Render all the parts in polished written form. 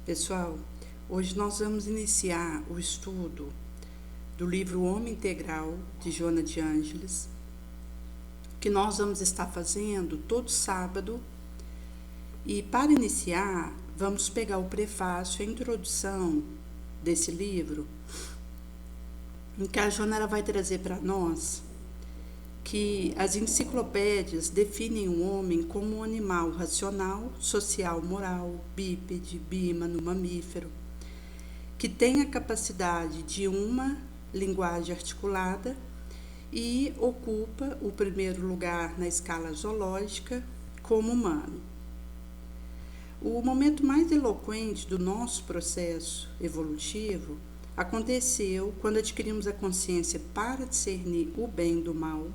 Pessoal, hoje nós vamos iniciar o estudo do livro Homem Integral, de Joana de Ângeles, que nós vamos estar fazendo todo sábado. E para iniciar, vamos pegar o prefácio, a introdução desse livro, em que a Joana vai trazer para nós que as enciclopédias definem o homem como um animal racional, social, moral, bípede, bímano, mamífero, que tem a capacidade de uma linguagem articulada e ocupa o primeiro lugar na escala zoológica como humano. O momento mais eloquente do nosso processo evolutivo aconteceu quando adquirimos a consciência para discernir o bem do mal,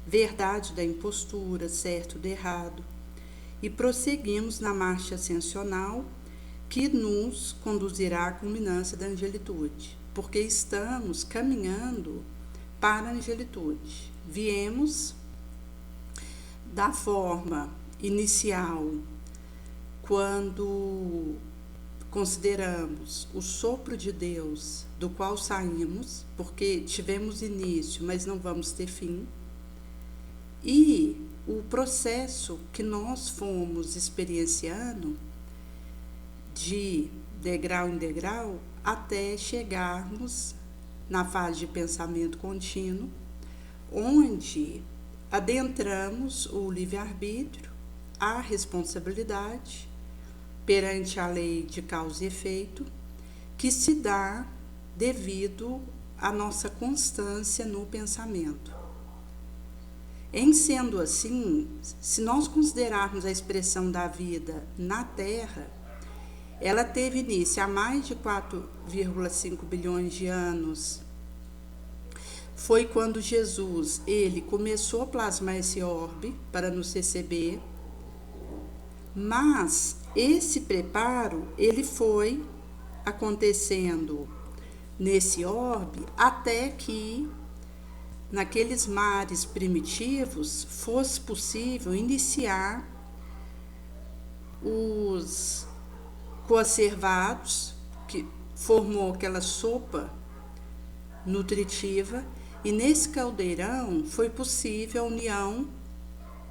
verdade da impostura, certo do errado, e prosseguimos na marcha ascensional que nos conduzirá à culminância da angelitude, porque estamos caminhando para a angelitude. Viemos da forma inicial, quando consideramos o sopro de Deus, do qual saímos, porque tivemos início, mas não vamos ter fim, e o processo que nós fomos experienciando de degrau em degrau até chegarmos na fase de pensamento contínuo, onde adentramos o livre-arbítrio, a responsabilidade perante a lei de causa e efeito, que se dá devido à nossa constância no pensamento. Em sendo assim, se nós considerarmos a expressão da vida na Terra, ela teve início há mais de 4,5 bilhões de anos. Foi quando Jesus, ele começou a plasmar esse orbe para nos receber, mas esse preparo, ele foi acontecendo nesse orbe até que naqueles mares primitivos fosse possível iniciar os coacervados, que formou aquela sopa nutritiva, e nesse caldeirão foi possível a união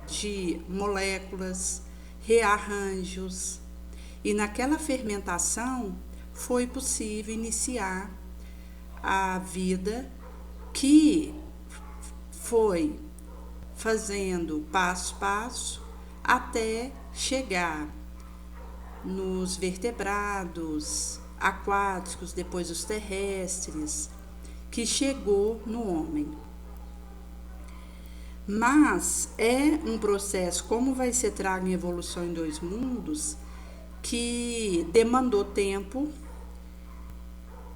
de moléculas, rearranjos, e naquela fermentação foi possível iniciar a vida que foi fazendo passo a passo até chegar nos vertebrados aquáticos, depois os terrestres, que chegou no homem. Mas é um processo, como vai ser trago em Evolução em Dois Mundos, que demandou tempo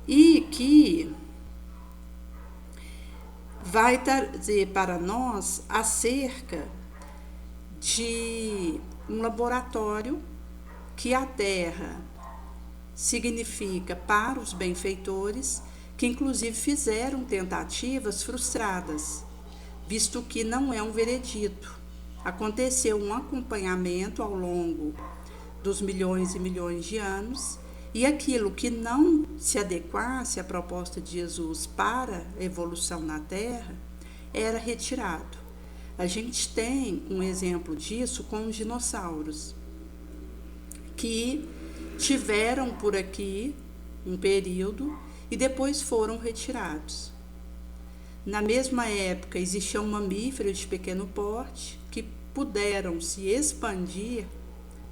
e que vai trazer para nós acerca de um laboratório que a Terra significa para os benfeitores, que inclusive fizeram tentativas frustradas, visto que não é um veredito. Aconteceu um acompanhamento ao longo dos milhões e milhões de anos, e aquilo que não se adequasse à proposta de Jesus para a evolução na Terra era retirado. A gente tem um exemplo disso com os dinossauros, que tiveram por aqui um período e depois foram retirados. Na mesma época, existiam mamíferos de pequeno porte que puderam se expandir,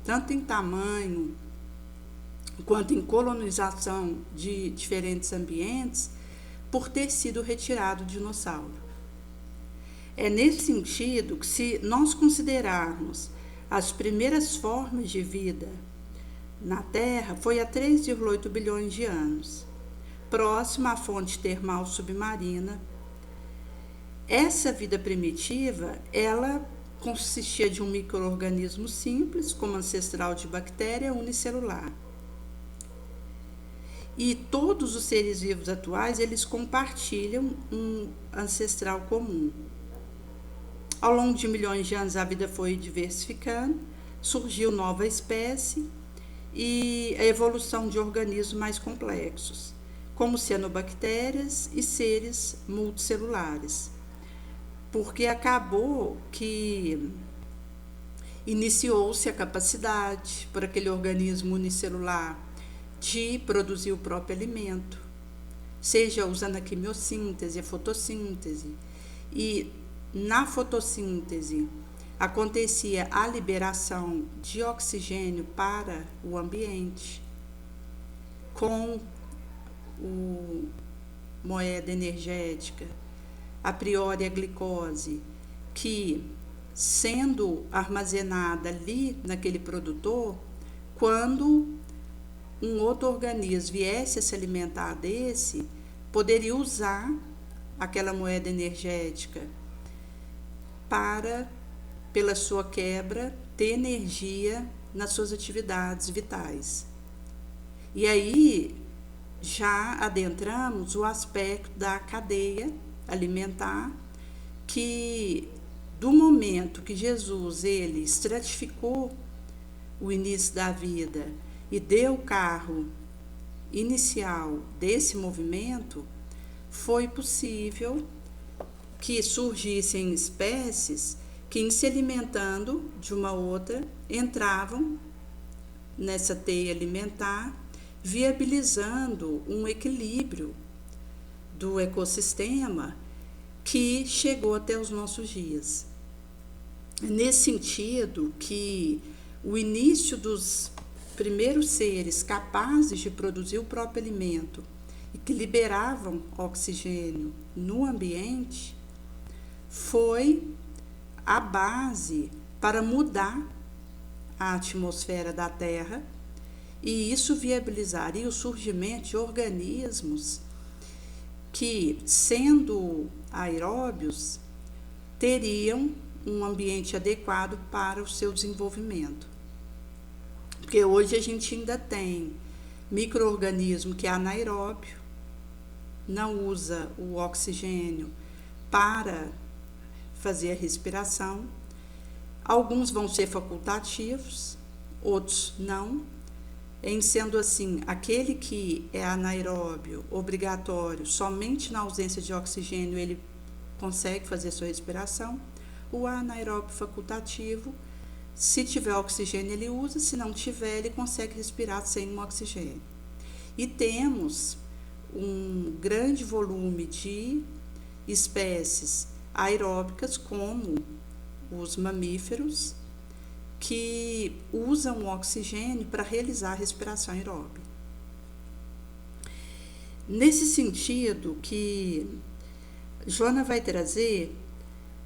tanto em tamanho quanto em colonização de diferentes ambientes, por ter sido retirado o dinossauro. É nesse sentido que, se nós considerarmos as primeiras formas de vida na Terra, foi há 3,8 bilhões de anos, próxima à fonte termal submarina. Essa vida primitiva, ela consistia de um micro-organismo simples, como ancestral de bactéria unicelular. E todos os seres vivos atuais, eles compartilham um ancestral comum. Ao longo de milhões de anos, a vida foi diversificando, surgiu nova espécie, e a evolução de organismos mais complexos, como cianobactérias e seres multicelulares, porque acabou que iniciou-se a capacidade por aquele organismo unicelular de produzir o próprio alimento, seja usando a quimiossíntese, a fotossíntese, e na fotossíntese acontecia a liberação de oxigênio para o ambiente, com o moeda energética, a priori a glicose, que sendo armazenada ali naquele produtor, quando um outro organismo viesse a se alimentar desse, poderia usar aquela moeda energética para, pela sua quebra, ter energia nas suas atividades vitais. E aí já adentramos o aspecto da cadeia alimentar, que do momento que Jesus ele estratificou o início da vida e deu o carro inicial desse movimento, foi possível que surgissem espécies que, em se alimentando de uma outra, entravam nessa teia alimentar, viabilizando um equilíbrio do ecossistema que chegou até os nossos dias. Nesse sentido que o início dos primeiros seres capazes de produzir o próprio alimento e que liberavam oxigênio no ambiente foi a base para mudar a atmosfera da Terra, e isso viabilizaria o surgimento de organismos que, sendo aeróbios, teriam um ambiente adequado para o seu desenvolvimento. Porque hoje a gente ainda tem micro-organismo que é anaeróbio, não usa o oxigênio para fazer a respiração. Alguns vão ser facultativos, outros não. Em sendo assim, aquele que é anaeróbio obrigatório, somente na ausência de oxigênio ele consegue fazer sua respiração. O anaeróbio facultativo, se tiver oxigênio ele usa, se não tiver ele consegue respirar sem um oxigênio. E temos um grande volume de espécies aeróbicas, como os mamíferos, que usam o oxigênio para realizar a respiração aeróbica. Nesse sentido que Joana vai trazer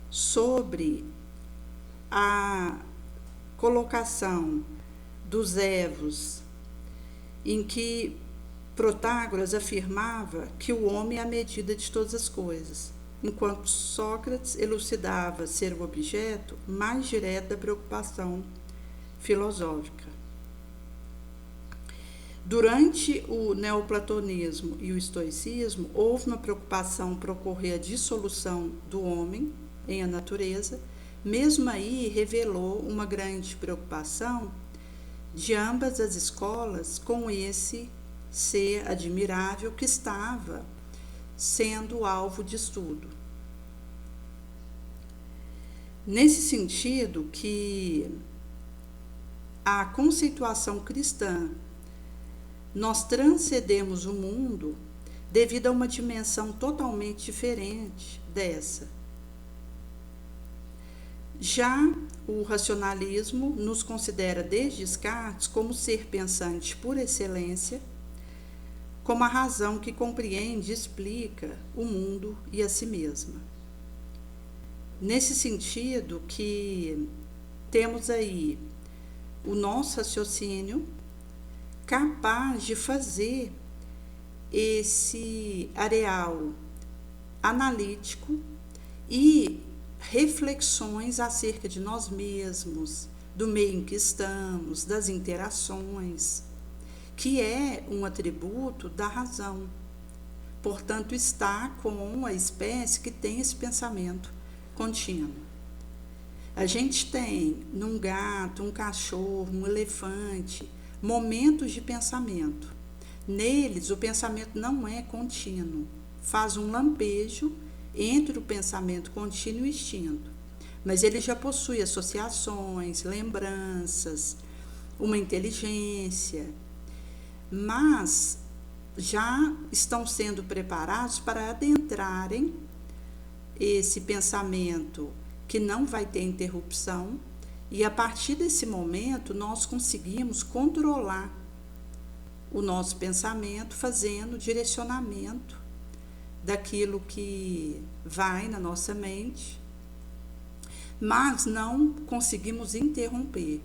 sobre a colocação dos Evos, em que Protágoras afirmava que o homem é a medida de todas as coisas, enquanto Sócrates elucidava ser o objeto mais direto da preocupação filosófica. Durante o neoplatonismo e o estoicismo, houve uma preocupação por ocorrer a dissolução do homem em a natureza. Mesmo aí, revelou uma grande preocupação de ambas as escolas com esse ser admirável que estava sendo alvo de estudo. Nesse sentido que a conceituação cristã, nós transcendemos o mundo devido a uma dimensão totalmente diferente dessa. Já o racionalismo nos considera desde Descartes como ser pensante por excelência, como a razão que compreende e explica o mundo e a si mesma. Nesse sentido que temos aí o nosso raciocínio capaz de fazer esse areal analítico e reflexões acerca de nós mesmos, do meio em que estamos, das interações, que é um atributo da razão. Portanto, está com a espécie que tem esse pensamento contínuo. A gente tem num gato, um cachorro, um elefante, momentos de pensamento. Neles, o pensamento não é contínuo, faz um lampejo entre o pensamento contínuo e extinto, mas ele já possui associações, lembranças, uma inteligência, mas já estão sendo preparados para adentrarem esse pensamento que não vai ter interrupção, e a partir desse momento nós conseguimos controlar o nosso pensamento, fazendo direcionamento daquilo que vai na nossa mente, mas não conseguimos interromper.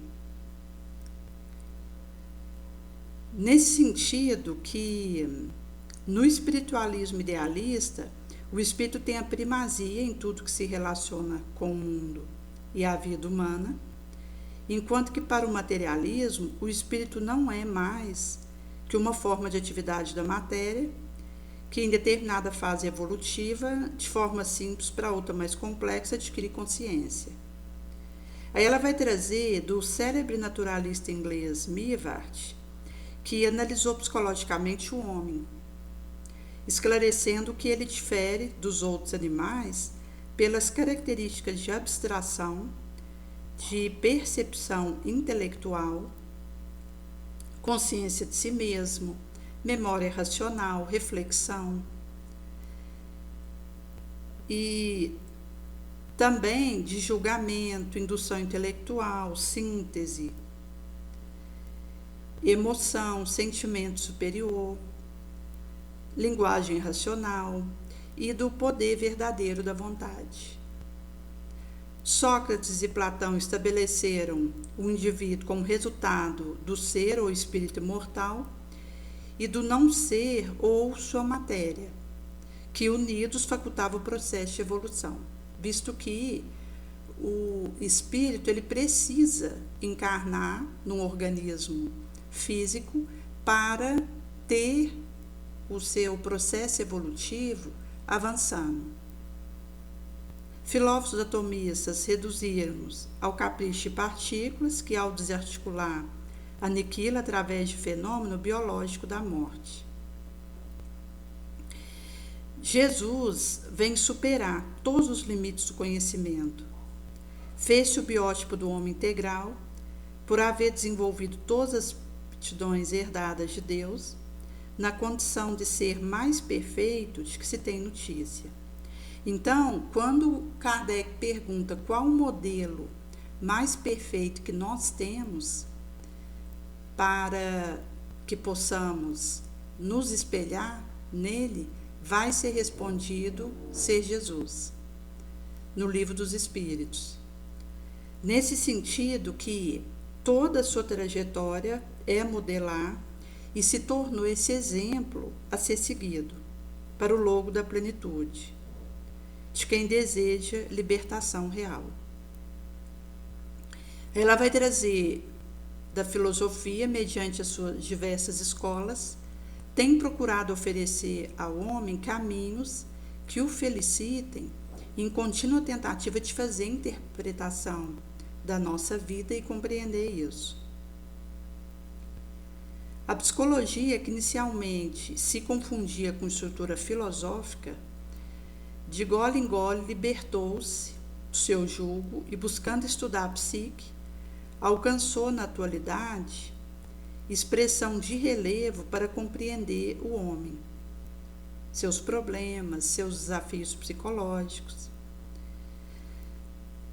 Nesse sentido que no espiritualismo idealista, o espírito tem a primazia em tudo que se relaciona com o mundo e a vida humana, enquanto que para o materialismo, o espírito não é mais que uma forma de atividade da matéria, que em determinada fase evolutiva, de forma simples para outra mais complexa, adquire consciência. Aí ela vai trazer do célebre naturalista inglês Mivart, que analisou psicologicamente o homem, esclarecendo que ele difere dos outros animais pelas características de abstração, de percepção intelectual, consciência de si mesmo, memória racional, reflexão e também de julgamento, indução intelectual, síntese, emoção, sentimento superior, linguagem racional e do poder verdadeiro da vontade. Sócrates e Platão estabeleceram o indivíduo como resultado do ser ou espírito imortal e do não ser ou sua matéria, que unidos facultavam o processo de evolução, visto que o espírito ele precisa encarnar num organismo físico para ter o seu processo evolutivo avançando. Filósofos atomistas reduziram-nos ao capricho de partículas que, ao desarticular, aniquila através de fenômeno biológico da morte. Jesus vem superar todos os limites do conhecimento. Fez-se o biótipo do homem integral, por haver desenvolvido todas as aptidões herdadas de Deus, na condição de ser mais perfeito de que se tem notícia. Então, quando Kardec pergunta qual o modelo mais perfeito que nós temos para que possamos nos espelhar nele, vai ser respondido ser Jesus, no Livro dos Espíritos. Nesse sentido que toda a sua trajetória é modelar e se tornou esse exemplo a ser seguido para o logo da plenitude, de quem deseja libertação real. Ela vai trazer da filosofia, mediante as suas diversas escolas, tem procurado oferecer ao homem caminhos que o felicitem em contínua tentativa de fazer interpretação da nossa vida e compreender isso. A psicologia, que inicialmente se confundia com estrutura filosófica, de gole em gole libertou-se do seu jugo e, buscando estudar a psique, alcançou na atualidade expressão de relevo para compreender o homem, seus problemas, seus desafios psicológicos.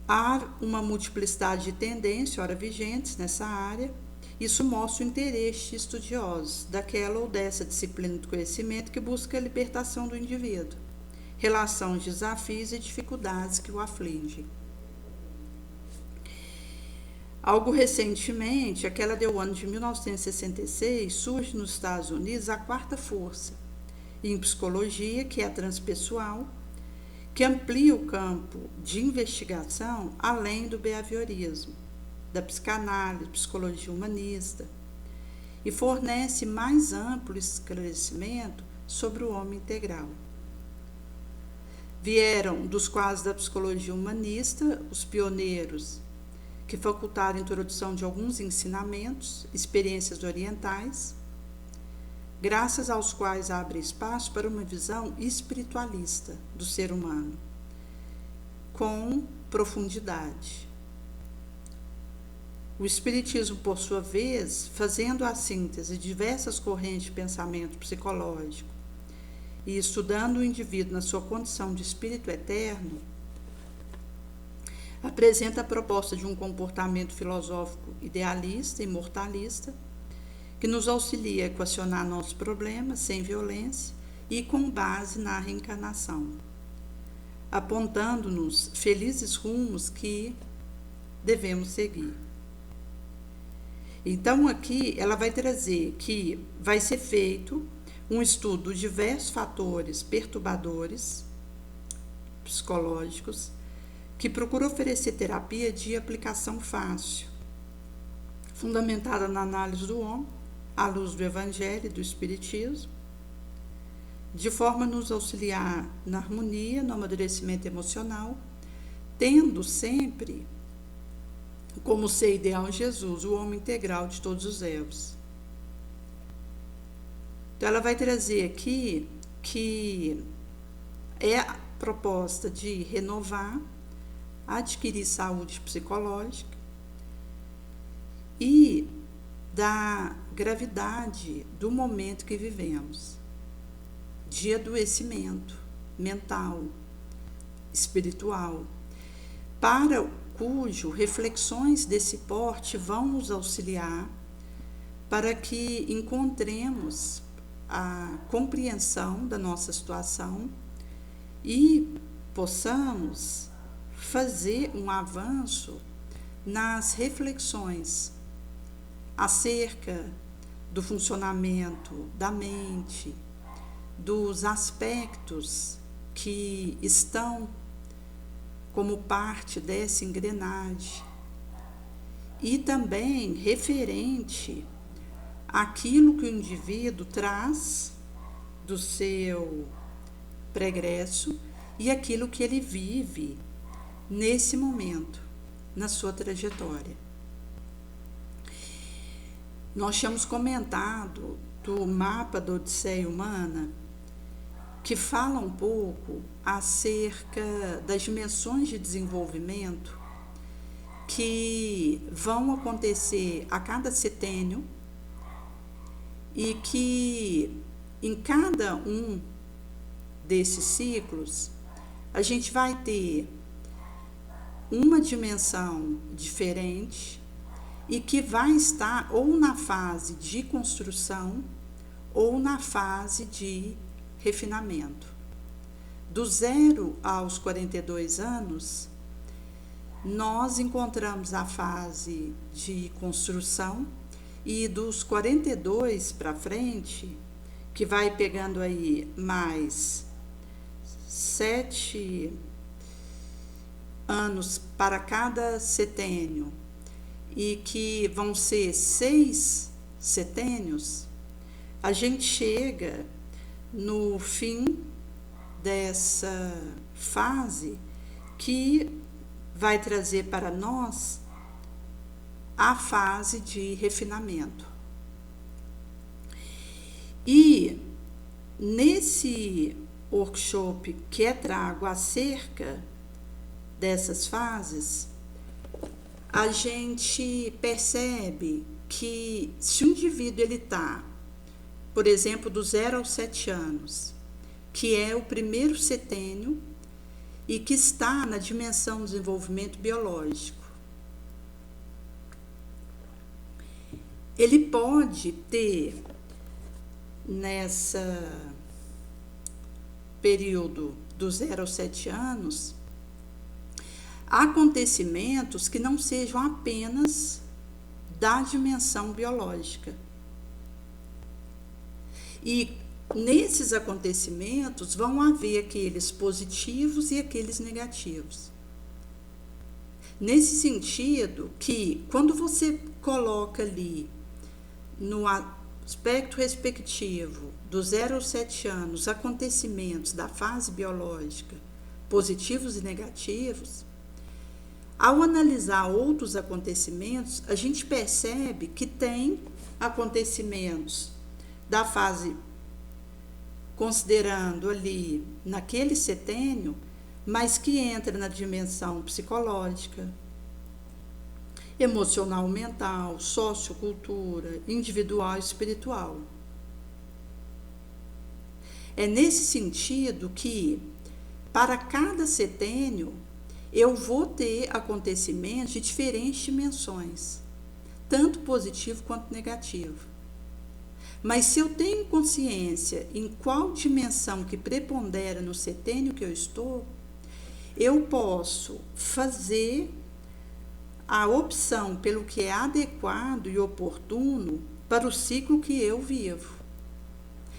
Há uma multiplicidade de tendências ora vigentes nessa área. Isso mostra o interesse de estudiosos daquela ou dessa disciplina do conhecimento que busca a libertação do indivíduo, relação aos desafios e dificuldades que o afligem. Algo recentemente, aquela do ano de 1966, surge nos Estados Unidos a quarta força em psicologia, que é a transpessoal, que amplia o campo de investigação além do behaviorismo, da psicanálise, psicologia humanista, e fornece mais amplo esclarecimento sobre o homem integral. Vieram dos quadros da psicologia humanista os pioneiros que facultaram a introdução de alguns ensinamentos, experiências orientais, graças aos quais abre espaço para uma visão espiritualista do ser humano, com profundidade. O Espiritismo, por sua vez, fazendo a síntese de diversas correntes de pensamento psicológico e estudando o indivíduo na sua condição de espírito eterno, apresenta a proposta de um comportamento filosófico idealista e imortalista, que nos auxilia a equacionar nossos problemas sem violência e com base na reencarnação, apontando-nos felizes rumos que devemos seguir. Então, aqui ela vai trazer que vai ser feito um estudo de diversos fatores perturbadores psicológicos que procura oferecer terapia de aplicação fácil, fundamentada na análise do homem, à luz do Evangelho e do Espiritismo, de forma a nos auxiliar na harmonia, no amadurecimento emocional, tendo sempre como ser ideal Jesus, o homem integral de todos os elos. Então, ela vai trazer aqui que é a proposta de renovar, adquirir saúde psicológica e da gravidade do momento que vivemos, de adoecimento mental, espiritual, para cujo reflexões desse porte vão nos auxiliar para que encontremos a compreensão da nossa situação e possamos fazer um avanço nas reflexões acerca do funcionamento da mente, dos aspectos que estão como parte dessa engrenagem e também referente àquilo que o indivíduo traz do seu pregresso e aquilo que ele vive nesse momento, na sua trajetória. Nós tínhamos comentado do mapa da Odisseia Humana, que fala um pouco acerca das dimensões de desenvolvimento que vão acontecer a cada setênio e que em cada um desses ciclos a gente vai ter uma dimensão diferente e que vai estar ou na fase de construção ou na fase de refinamento. Do 0 aos 42 anos, nós encontramos a fase de construção e dos 42 para frente, que vai pegando aí mais 7 anos para cada setênio e que vão ser 6 setênios, a gente chega no fim dessa fase que vai trazer para nós a fase de refinamento. E nesse workshop que é trago acerca dessas fases, a gente percebe que se o indivíduo ele está, por exemplo, do 0 aos 7 anos, que é o primeiro setênio e que está na dimensão do desenvolvimento biológico, ele pode ter, nessa período do 0 aos 7 anos, acontecimentos que não sejam apenas da dimensão biológica. E nesses acontecimentos vão haver aqueles positivos e aqueles negativos. Nesse sentido que, quando você coloca ali no aspecto respectivo do 0 aos 7 anos, acontecimentos da fase biológica, positivos e negativos, Ao analisar outros acontecimentos, a gente percebe que tem acontecimentos da fase, considerando ali naquele setênio, mas que entra na dimensão psicológica, emocional, mental, sociocultura, individual e espiritual. É nesse sentido que, para cada setênio, eu vou ter acontecimentos de diferentes dimensões, tanto positivo quanto negativo. Mas se eu tenho consciência em qual dimensão que prepondera no setênio que eu estou, eu posso fazer a opção pelo que é adequado e oportuno para o ciclo que eu vivo.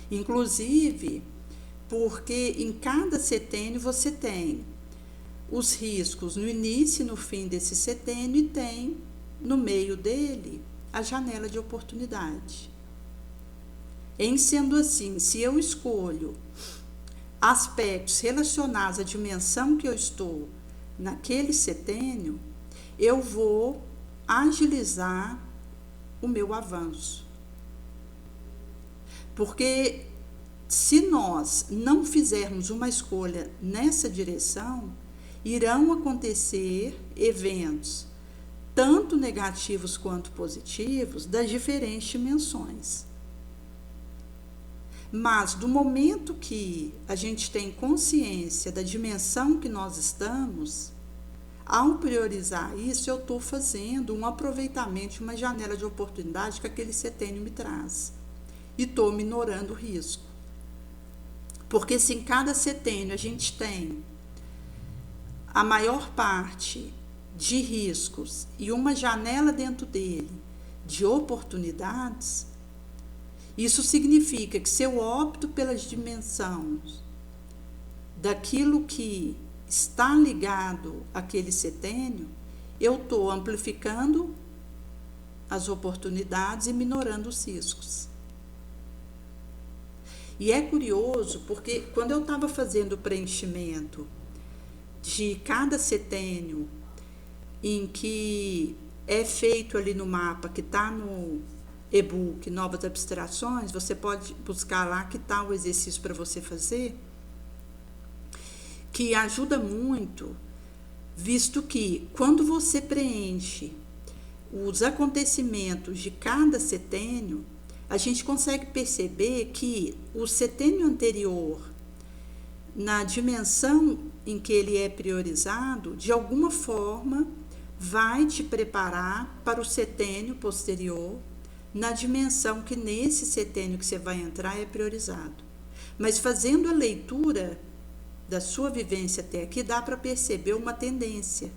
Inclusive, porque em cada setênio você tem os riscos no início e no fim desse setênio e tem, no meio dele, a janela de oportunidade. Em sendo assim, se eu escolho aspectos relacionados à dimensão que eu estou naquele setênio, eu vou agilizar o meu avanço. Porque se nós não fizermos uma escolha nessa direção, irão acontecer eventos, tanto negativos quanto positivos, das diferentes dimensões. Mas, do momento que a gente tem consciência da dimensão que nós estamos, ao priorizar isso, eu estou fazendo um aproveitamento de uma janela de oportunidade que aquele setênio me traz. E estou minorando o risco. Porque se em cada setênio a gente tem a maior parte de riscos e uma janela dentro dele de oportunidades, isso significa que se eu opto pelas dimensões daquilo que está ligado àquele setênio, eu estou amplificando as oportunidades e minorando os riscos. E é curioso porque quando eu estava fazendo o preenchimento de cada setênio em que é feito ali no mapa, que está no e-book Novas Abstrações, você pode buscar lá que está o exercício para você fazer, que ajuda muito, visto que quando você preenche os acontecimentos de cada setênio, a gente consegue perceber que o setênio anterior, na dimensão em que ele é priorizado, de alguma forma vai te preparar para o setênio posterior, na dimensão que nesse setênio que você vai entrar é priorizado. Mas fazendo a leitura da sua vivência até aqui, dá para perceber uma tendência.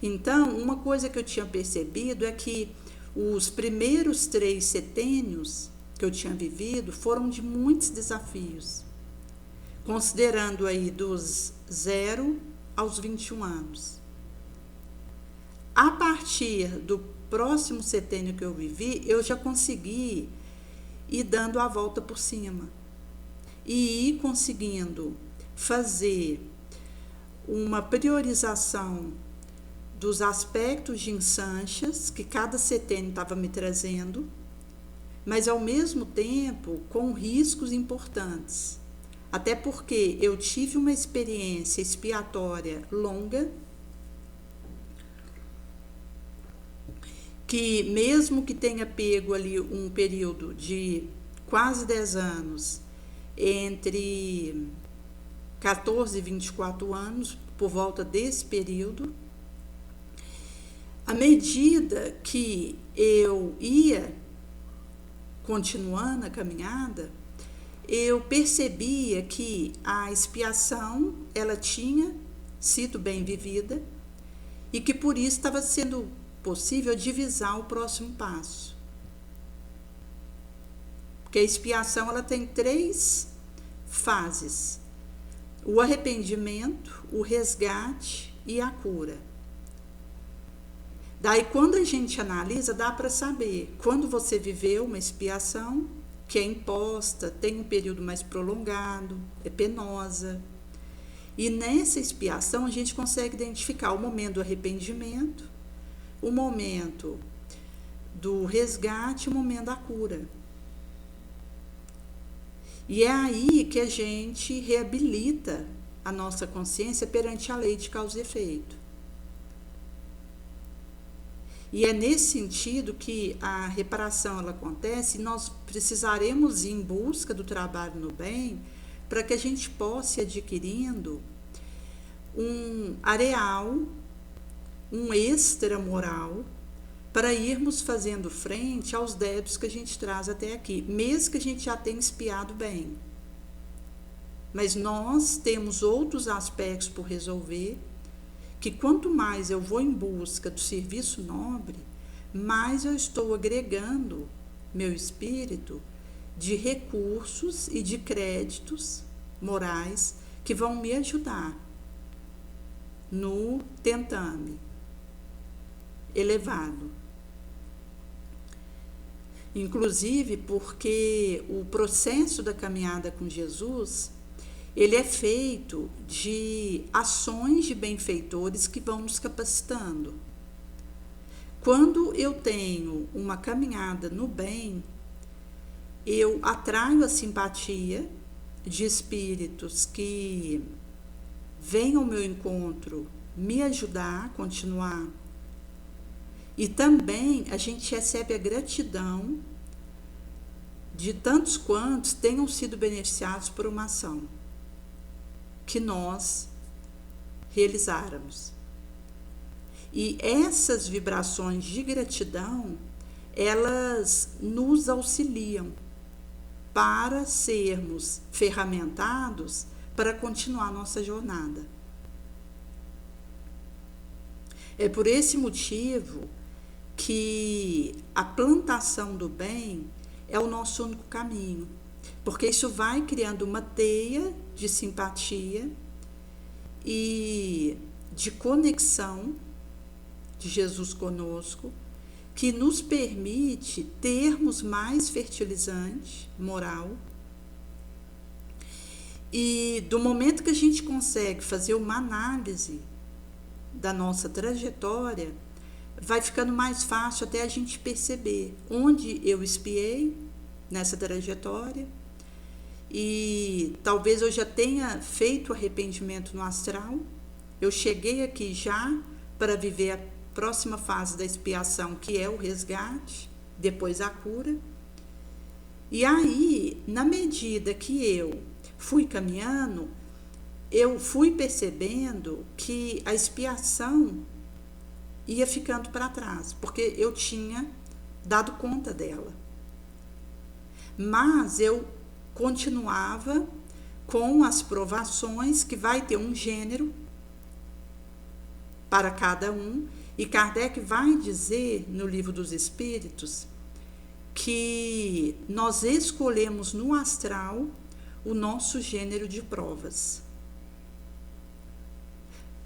Então, uma coisa que eu tinha percebido é que os primeiros 3 setênios que eu tinha vivido foram de muitos desafios, considerando aí dos 0 aos 21 anos. A partir do próximo setênio que eu vivi, eu já consegui ir dando a volta por cima e ir conseguindo fazer uma priorização dos aspectos de ensanchas que cada setênio estava me trazendo, mas ao mesmo tempo com riscos importantes. Até porque eu tive uma experiência expiatória longa, que mesmo que tenha pego ali um período de quase 10 anos, entre 14 e 24 anos, por volta desse período, à medida que eu ia continuando a caminhada, eu percebia que a expiação ela tinha sido bem vivida e que por isso estava sendo possível divisar o próximo passo. Porque a expiação ela tem 3 fases: o arrependimento, o resgate e a cura. Daí, quando a gente analisa, dá para saber quando você viveu uma expiação que é imposta, tem um período mais prolongado, é penosa. E nessa expiação a gente consegue identificar o momento do arrependimento, o momento do resgate, o momento da cura. E é aí que a gente reabilita a nossa consciência perante a lei de causa e efeito. E é nesse sentido que a reparação ela acontece, e nós precisaremos ir em busca do trabalho no bem para que a gente possa ir adquirindo um areal, um extra moral, para irmos fazendo frente aos débitos que a gente traz até aqui, mesmo que a gente já tenha expiado bem. Mas nós temos outros aspectos por resolver, que quanto mais eu vou em busca do serviço nobre, mais eu estou agregando meu espírito de recursos e de créditos morais que vão me ajudar no tentame elevado. Inclusive porque o processo da caminhada com Jesus, ele é feito de ações de benfeitores que vão nos capacitando. Quando eu tenho uma caminhada no bem, eu atraio a simpatia de espíritos que vêm ao meu encontro me ajudar a continuar. E também a gente recebe a gratidão de tantos quantos tenham sido beneficiados por uma ação que nós realizáramos. E essas vibrações de gratidão, elas nos auxiliam para sermos ferramentados para continuar nossa jornada. É por esse motivo que a plantação do bem é o nosso único caminho, porque isso vai criando uma teia de simpatia e de conexão de Jesus conosco, que nos permite termos mais fertilizante moral. E do momento que a gente consegue fazer uma análise da nossa trajetória, vai ficando mais fácil até a gente perceber onde eu expiei nessa trajetória, e talvez eu já tenha feito arrependimento no astral, eu cheguei aqui já para viver a próxima fase da expiação, que é o resgate, depois a cura. E aí, na medida que eu fui caminhando, eu fui percebendo que a expiação ia ficando para trás, porque eu tinha dado conta dela. Mas eu continuava com as provações, que vai ter um gênero para cada um, e Kardec vai dizer no Livro dos Espíritos que nós escolhemos no astral o nosso gênero de provas.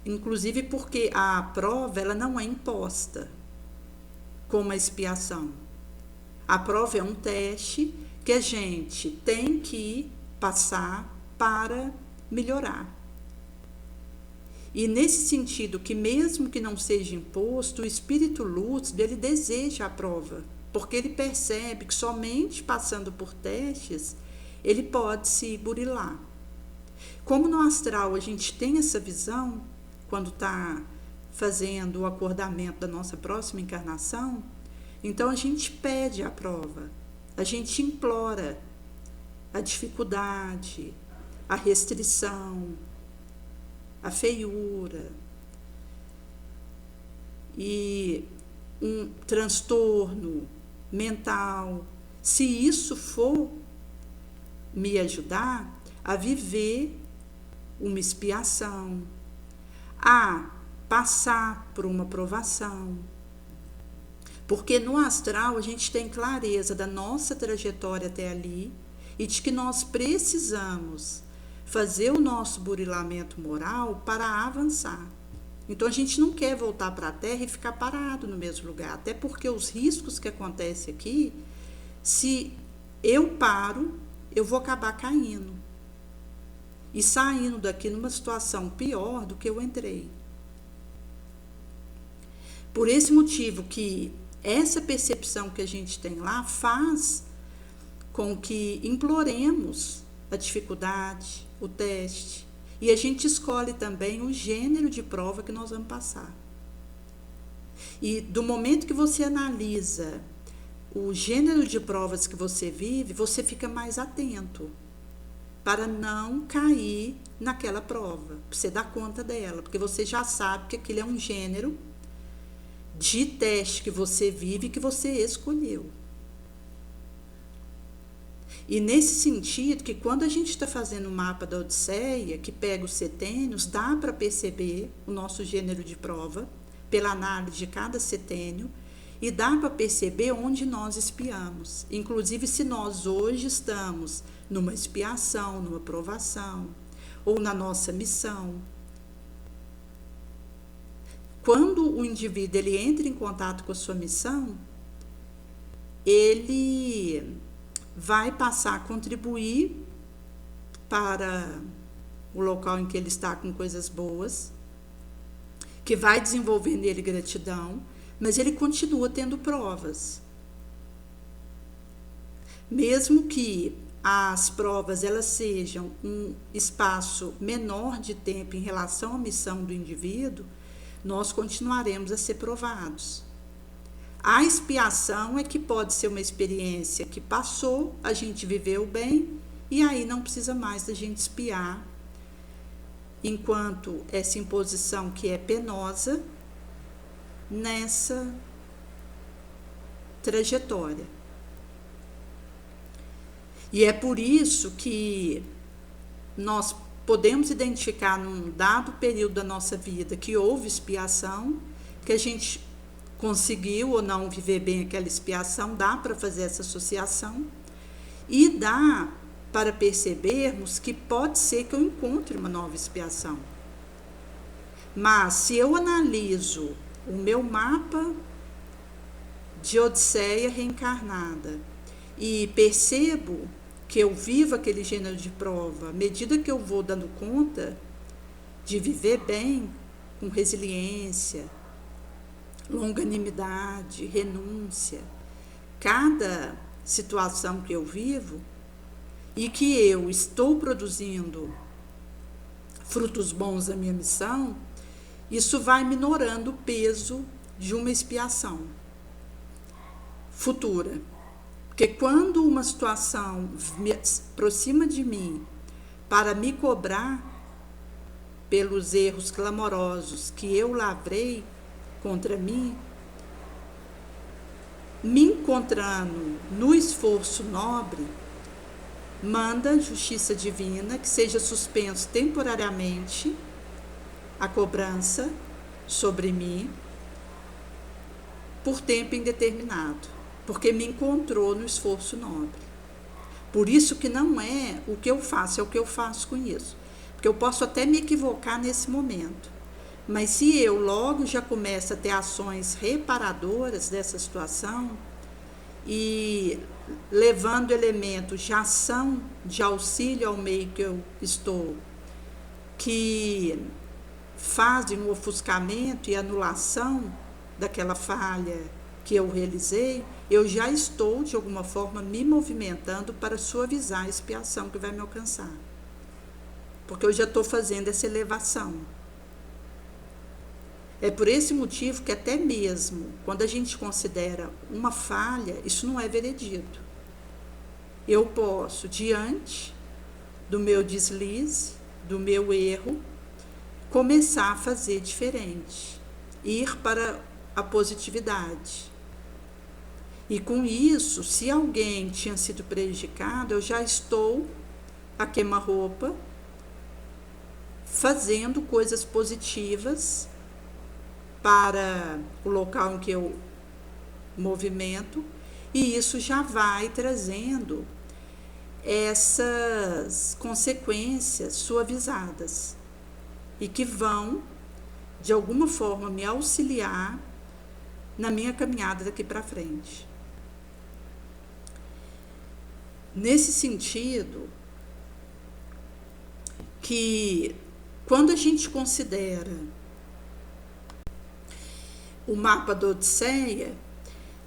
Inclusive porque a prova ela não é imposta como a expiação. A prova é um teste que a gente tem que passar para melhorar. E nesse sentido que mesmo que não seja imposto, o espírito lúcido ele deseja a prova, porque ele percebe que somente passando por testes ele pode se burilar. Como no astral a gente tem essa visão, quando está fazendo o acordamento da nossa próxima encarnação, então a gente pede a prova, a gente implora a dificuldade, a restrição, a feiura e um transtorno mental, se isso for me ajudar a viver uma expiação, a passar por uma provação. Porque no astral a gente tem clareza da nossa trajetória até ali e de que nós precisamos fazer o nosso burilamento moral para avançar. Então a gente não quer voltar para a Terra e ficar parado no mesmo lugar, até porque os riscos que acontecem aqui, se eu paro, eu vou acabar caindo. e saindo daqui numa situação pior do que eu entrei. Por esse motivo que essa percepção que a gente tem lá faz com que imploremos a dificuldade, o teste, e a gente escolhe também o gênero de prova que nós vamos passar. E do momento que você analisa o gênero de provas que você vive, você fica mais atento para não cair naquela prova, para você dar conta dela, porque você já sabe que aquilo é um gênero de teste que você vive e que você escolheu. E nesse sentido, que quando a gente está fazendo o mapa da Odisseia, que pega os setênios, dá para perceber o nosso gênero de prova, pela análise de cada setênio, e dá para perceber onde nós espiamos. Inclusive, se nós hoje estamos numa expiação, numa provação, ou na nossa missão. Quando o indivíduo ele entra em contato com a sua missão, ele vai passar a contribuir para o local em que ele está com coisas boas, que vai desenvolver nele gratidão, mas ele continua tendo provas. Mesmo que as provas elas sejam um espaço menor de tempo em relação à missão do indivíduo, nós continuaremos a ser provados. A expiação é que pode ser uma experiência que passou, a gente viveu bem, e aí não precisa mais da gente expiar, enquanto essa imposição que é penosa, nessa trajetória. E é por isso que nós podemos identificar num dado período da nossa vida que houve expiação, que a gente conseguiu ou não viver bem aquela expiação, dá para fazer essa associação, e dá para percebermos que pode ser que eu encontre uma nova expiação. Mas se eu analiso o meu mapa de Odisseia reencarnada e percebo que eu vivo aquele gênero de prova, à medida que eu vou dando conta de viver bem, com resiliência, longanimidade, renúncia, cada situação que eu vivo, e que eu estou produzindo frutos bons da minha missão, isso vai minorando o peso de uma expiação futura. Porque quando uma situação me aproxima de mim para me cobrar pelos erros clamorosos que eu lavrei contra mim, me encontrando no esforço nobre, manda a justiça divina que seja suspenso temporariamente a cobrança sobre mim por tempo indeterminado, porque me encontrou no esforço nobre. Por isso que não é o que eu faço, é o que eu faço com isso. Porque eu posso até me equivocar nesse momento, mas se eu logo já começo a ter ações reparadoras dessa situação e levando elementos de ação, de auxílio ao meio que eu estou, que fazem o ofuscamento e anulação daquela falha que eu realizei, eu já estou, de alguma forma, me movimentando para suavizar a expiação que vai me alcançar. Porque eu já estou fazendo essa elevação. É por esse motivo que até mesmo quando a gente considera uma falha, isso não é veredito. Eu posso, diante do meu deslize, do meu erro, começar a fazer diferente, ir para a positividade. E com isso, se alguém tinha sido prejudicado, eu já estou a queima-roupa, fazendo coisas positivas para o local em que eu movimento, e isso já vai trazendo essas consequências suavizadas e que vão, de alguma forma, me auxiliar na minha caminhada daqui para frente. Nesse sentido, que quando a gente considera o mapa da Odisseia,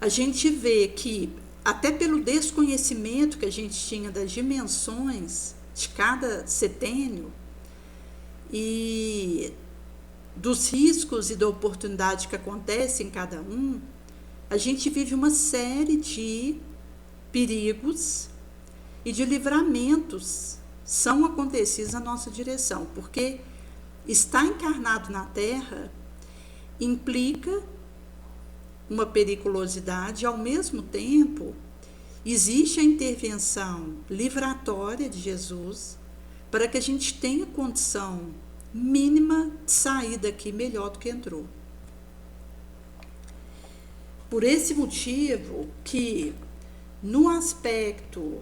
a gente vê que, até pelo desconhecimento que a gente tinha das dimensões de cada setênio e dos riscos e da oportunidade que acontece em cada um, a gente vive uma série de perigos e de livramentos são acontecidos na nossa direção, porque estar encarnado na Terra implica uma periculosidade, e ao mesmo tempo existe a intervenção livratória de Jesus para que a gente tenha condição mínima de sair daqui melhor do que entrou. Por esse motivo que, no aspecto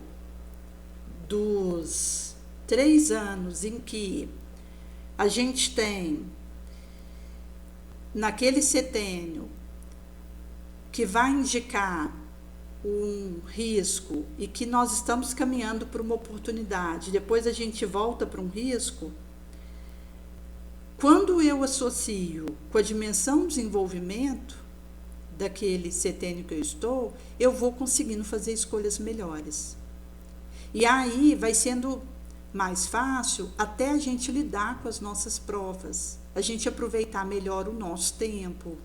dos 3 anos em que a gente tem naquele setênio que vai indicar um risco e que nós estamos caminhando para uma oportunidade, depois a gente volta para um risco, quando eu associo com a dimensão do desenvolvimento daquele setênio que eu estou, eu vou conseguindo fazer escolhas melhores. E aí vai sendo mais fácil até a gente lidar com as nossas provas, a gente aproveitar melhor o nosso tempo.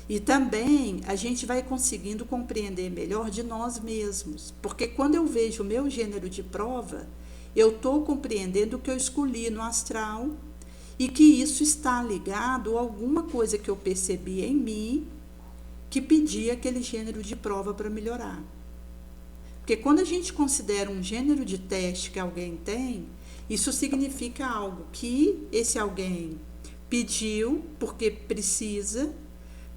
E também a gente vai conseguindo compreender melhor de nós mesmos, porque quando eu vejo o meu gênero de prova, eu estou compreendendo o que eu escolhi no astral e que isso está ligado a alguma coisa que eu percebi em mim que pedia aquele gênero de prova para melhorar. Porque quando a gente considera um gênero de teste que alguém tem, isso significa algo que esse alguém pediu porque precisa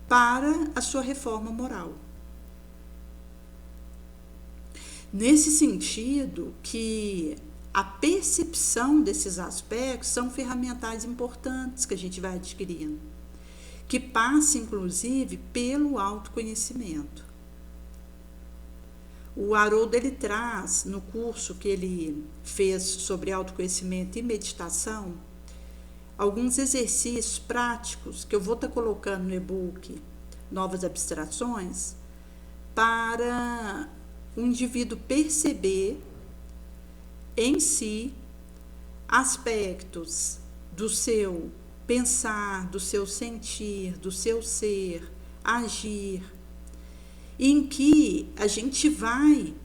para a sua reforma moral. Nesse sentido que a percepção desses aspectos são ferramentais importantes que a gente vai adquirindo, que passa inclusive pelo autoconhecimento. O Haroldo, ele traz no curso que ele fez sobre autoconhecimento e meditação alguns exercícios práticos que eu vou estar colocando no e-book Novas Abstrações para o indivíduo perceber em si aspectos do seu pensar, do seu sentir, do seu ser, agir, em que a gente vai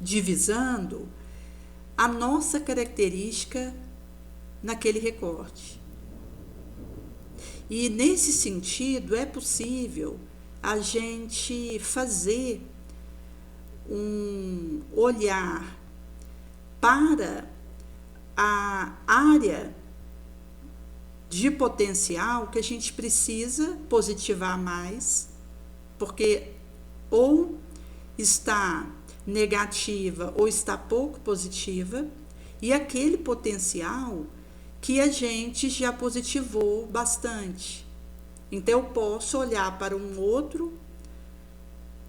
divisando a nossa característica naquele recorte. E nesse sentido é possível a gente fazer um olhar para a área de potencial que a gente precisa positivar mais, porque ou está negativa ou está pouco positiva, e aquele potencial que a gente já positivou bastante. Então eu posso olhar para um outro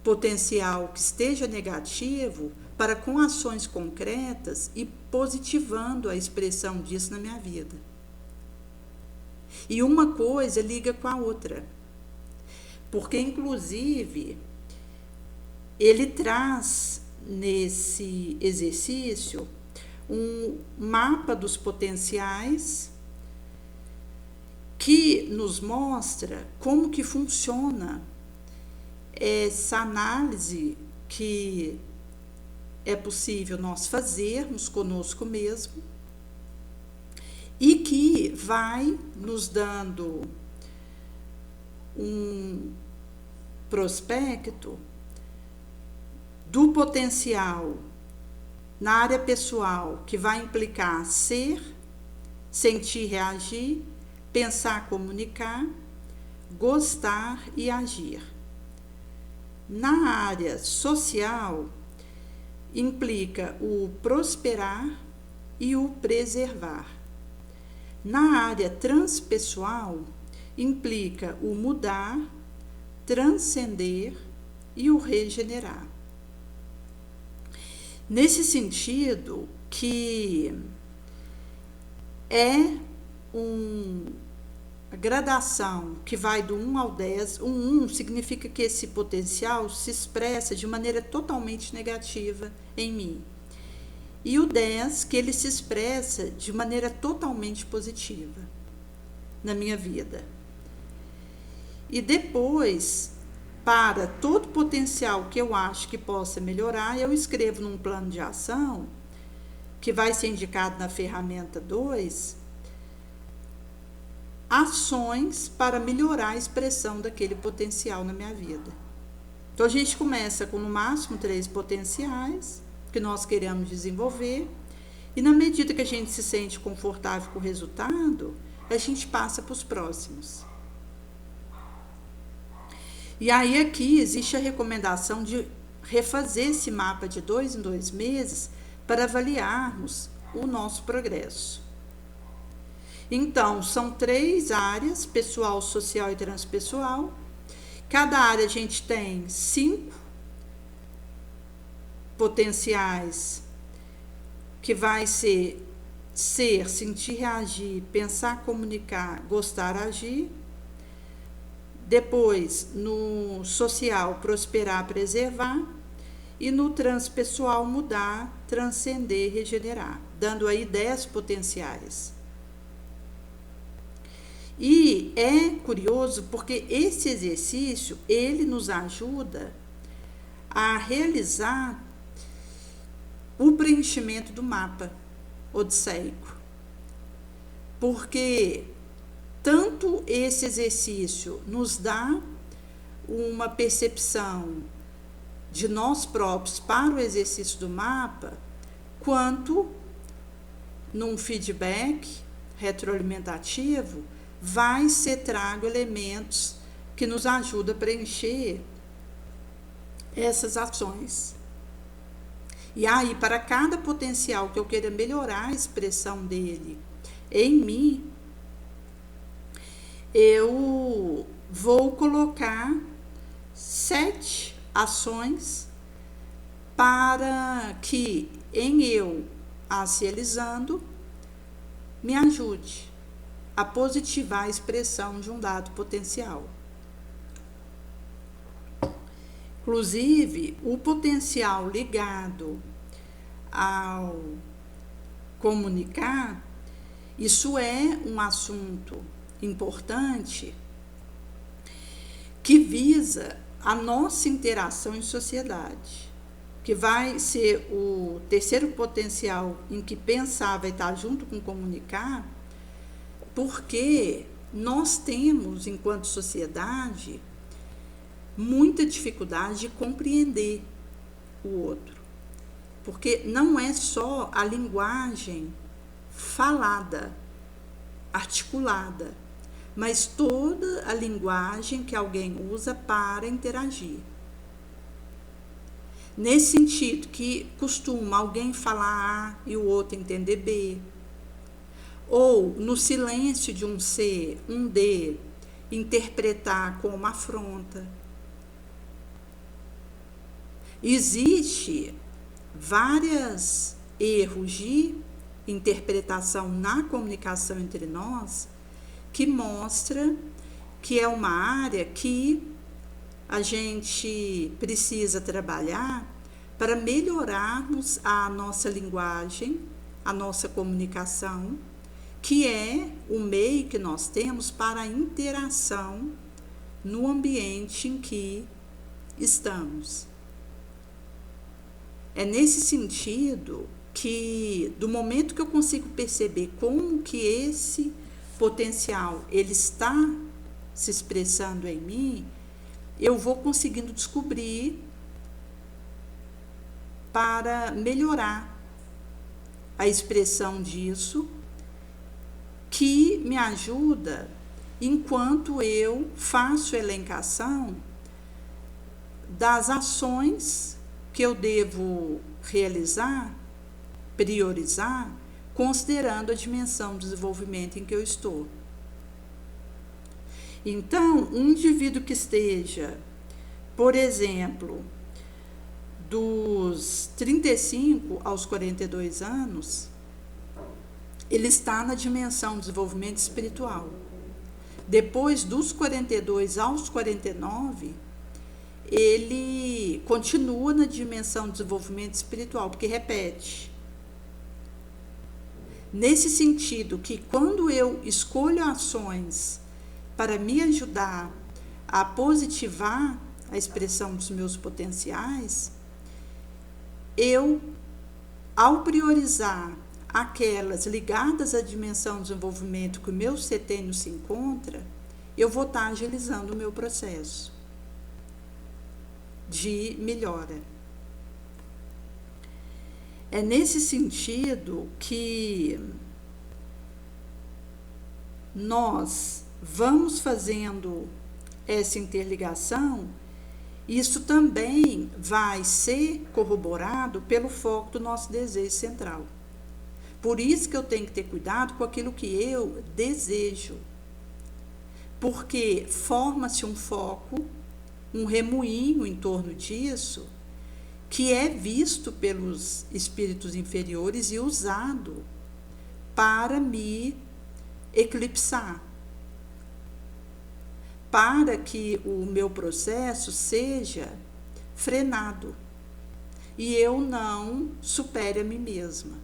potencial que esteja negativo para com ações concretas e positivando a expressão disso na minha vida. E uma coisa liga com a outra, porque inclusive ele traz nesse exercício um mapa dos potenciais que nos mostra como que funciona essa análise que é possível nós fazermos conosco mesmo e que vai nos dando um prospecto do potencial na área pessoal, que vai implicar ser, sentir, reagir, pensar, comunicar, gostar e agir. Na área social, implica o prosperar e o preservar. Na área transpessoal, implica o mudar, transcender e o regenerar. Nesse sentido, que é a gradação que vai do 1 ao 10. O 1 significa que esse potencial se expressa de maneira totalmente negativa em mim. E o 10, que ele se expressa de maneira totalmente positiva na minha vida. E depois, para todo potencial que eu acho que possa melhorar, eu escrevo num plano de ação, que vai ser indicado na ferramenta 2, ações para melhorar a expressão daquele potencial na minha vida. Então, a gente começa com no máximo 3 potenciais que nós queremos desenvolver, e na medida que a gente se sente confortável com o resultado, a gente passa para os próximos. E aí aqui existe a recomendação de refazer esse mapa de 2 em 2 meses para avaliarmos o nosso progresso. Então, são 3 áreas, pessoal, social e transpessoal. Cada área a gente tem 5 potenciais, que vai ser, sentir, reagir, pensar, comunicar, gostar, agir. Depois, no social, prosperar, preservar. E no transpessoal, mudar, transcender, regenerar, dando aí 10 potenciais. E é curioso porque esse exercício, ele nos ajuda a realizar o preenchimento do mapa odisseico. Porque tanto esse exercício nos dá uma percepção de nós próprios para o exercício do mapa, quanto num feedback retroalimentativo vai ser trago elementos que nos ajudam a preencher essas ações. E aí, para cada potencial que eu queira melhorar a expressão dele em mim, eu vou colocar 7 ações para que, em eu as realizando, me ajude a positivar a expressão de um dado potencial. Inclusive, o potencial ligado ao comunicar, isso é um assunto importante que visa a nossa interação em sociedade, que vai ser o terceiro potencial em que pensar vai estar junto com comunicar, porque nós temos, enquanto sociedade, muita dificuldade de compreender o outro, porque não é só a linguagem falada, articulada, mas toda a linguagem que alguém usa para interagir. Nesse sentido que costuma alguém falar A e o outro entender B, ou no silêncio de um C, um D, interpretar como afronta. Existe vários erros de interpretação na comunicação entre nós que mostra que é uma área que a gente precisa trabalhar para melhorarmos a nossa linguagem, a nossa comunicação, que é o meio que nós temos para a interação no ambiente em que estamos. É nesse sentido que, do momento que eu consigo perceber como que esse potencial ele está se expressando em mim, eu vou conseguindo descobrir para melhorar a expressão disso, que me ajuda enquanto eu faço a elencação das ações que eu devo realizar, priorizar, considerando a dimensão do desenvolvimento em que eu estou. Então, um indivíduo que esteja, por exemplo, dos 35 aos 42 anos, ele está na dimensão de desenvolvimento espiritual. Depois dos 42 aos 49, ele continua na dimensão de desenvolvimento espiritual, porque repete. Nesse sentido que quando eu escolho ações para me ajudar a positivar a expressão dos meus potenciais, eu, ao priorizar aquelas ligadas à dimensão de desenvolvimento que o meu setênio se encontra, eu vou estar agilizando o meu processo de melhora. É nesse sentido que nós vamos fazendo essa interligação. Isso também vai ser corroborado pelo foco do nosso desejo central. Por isso que eu tenho que ter cuidado com aquilo que eu desejo. Porque forma-se um foco, um remoinho em torno disso, que é visto pelos espíritos inferiores e usado para me eclipsar, para que o meu processo seja frenado e eu não supere a mim mesma,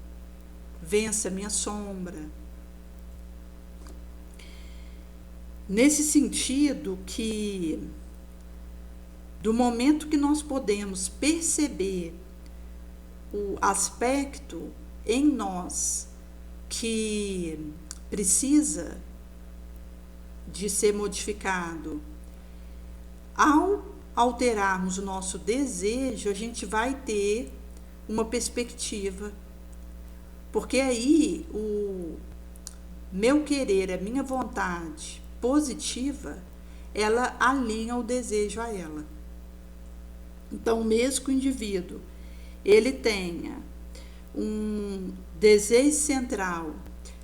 vença a minha sombra. Nesse sentido que, do momento que nós podemos perceber o aspecto em nós que precisa de ser modificado, ao alterarmos o nosso desejo, a gente vai ter uma perspectiva, porque aí o meu querer, a minha vontade positiva, ela alinha o desejo a ela. Então, mesmo que o indivíduo ele tenha um desejo central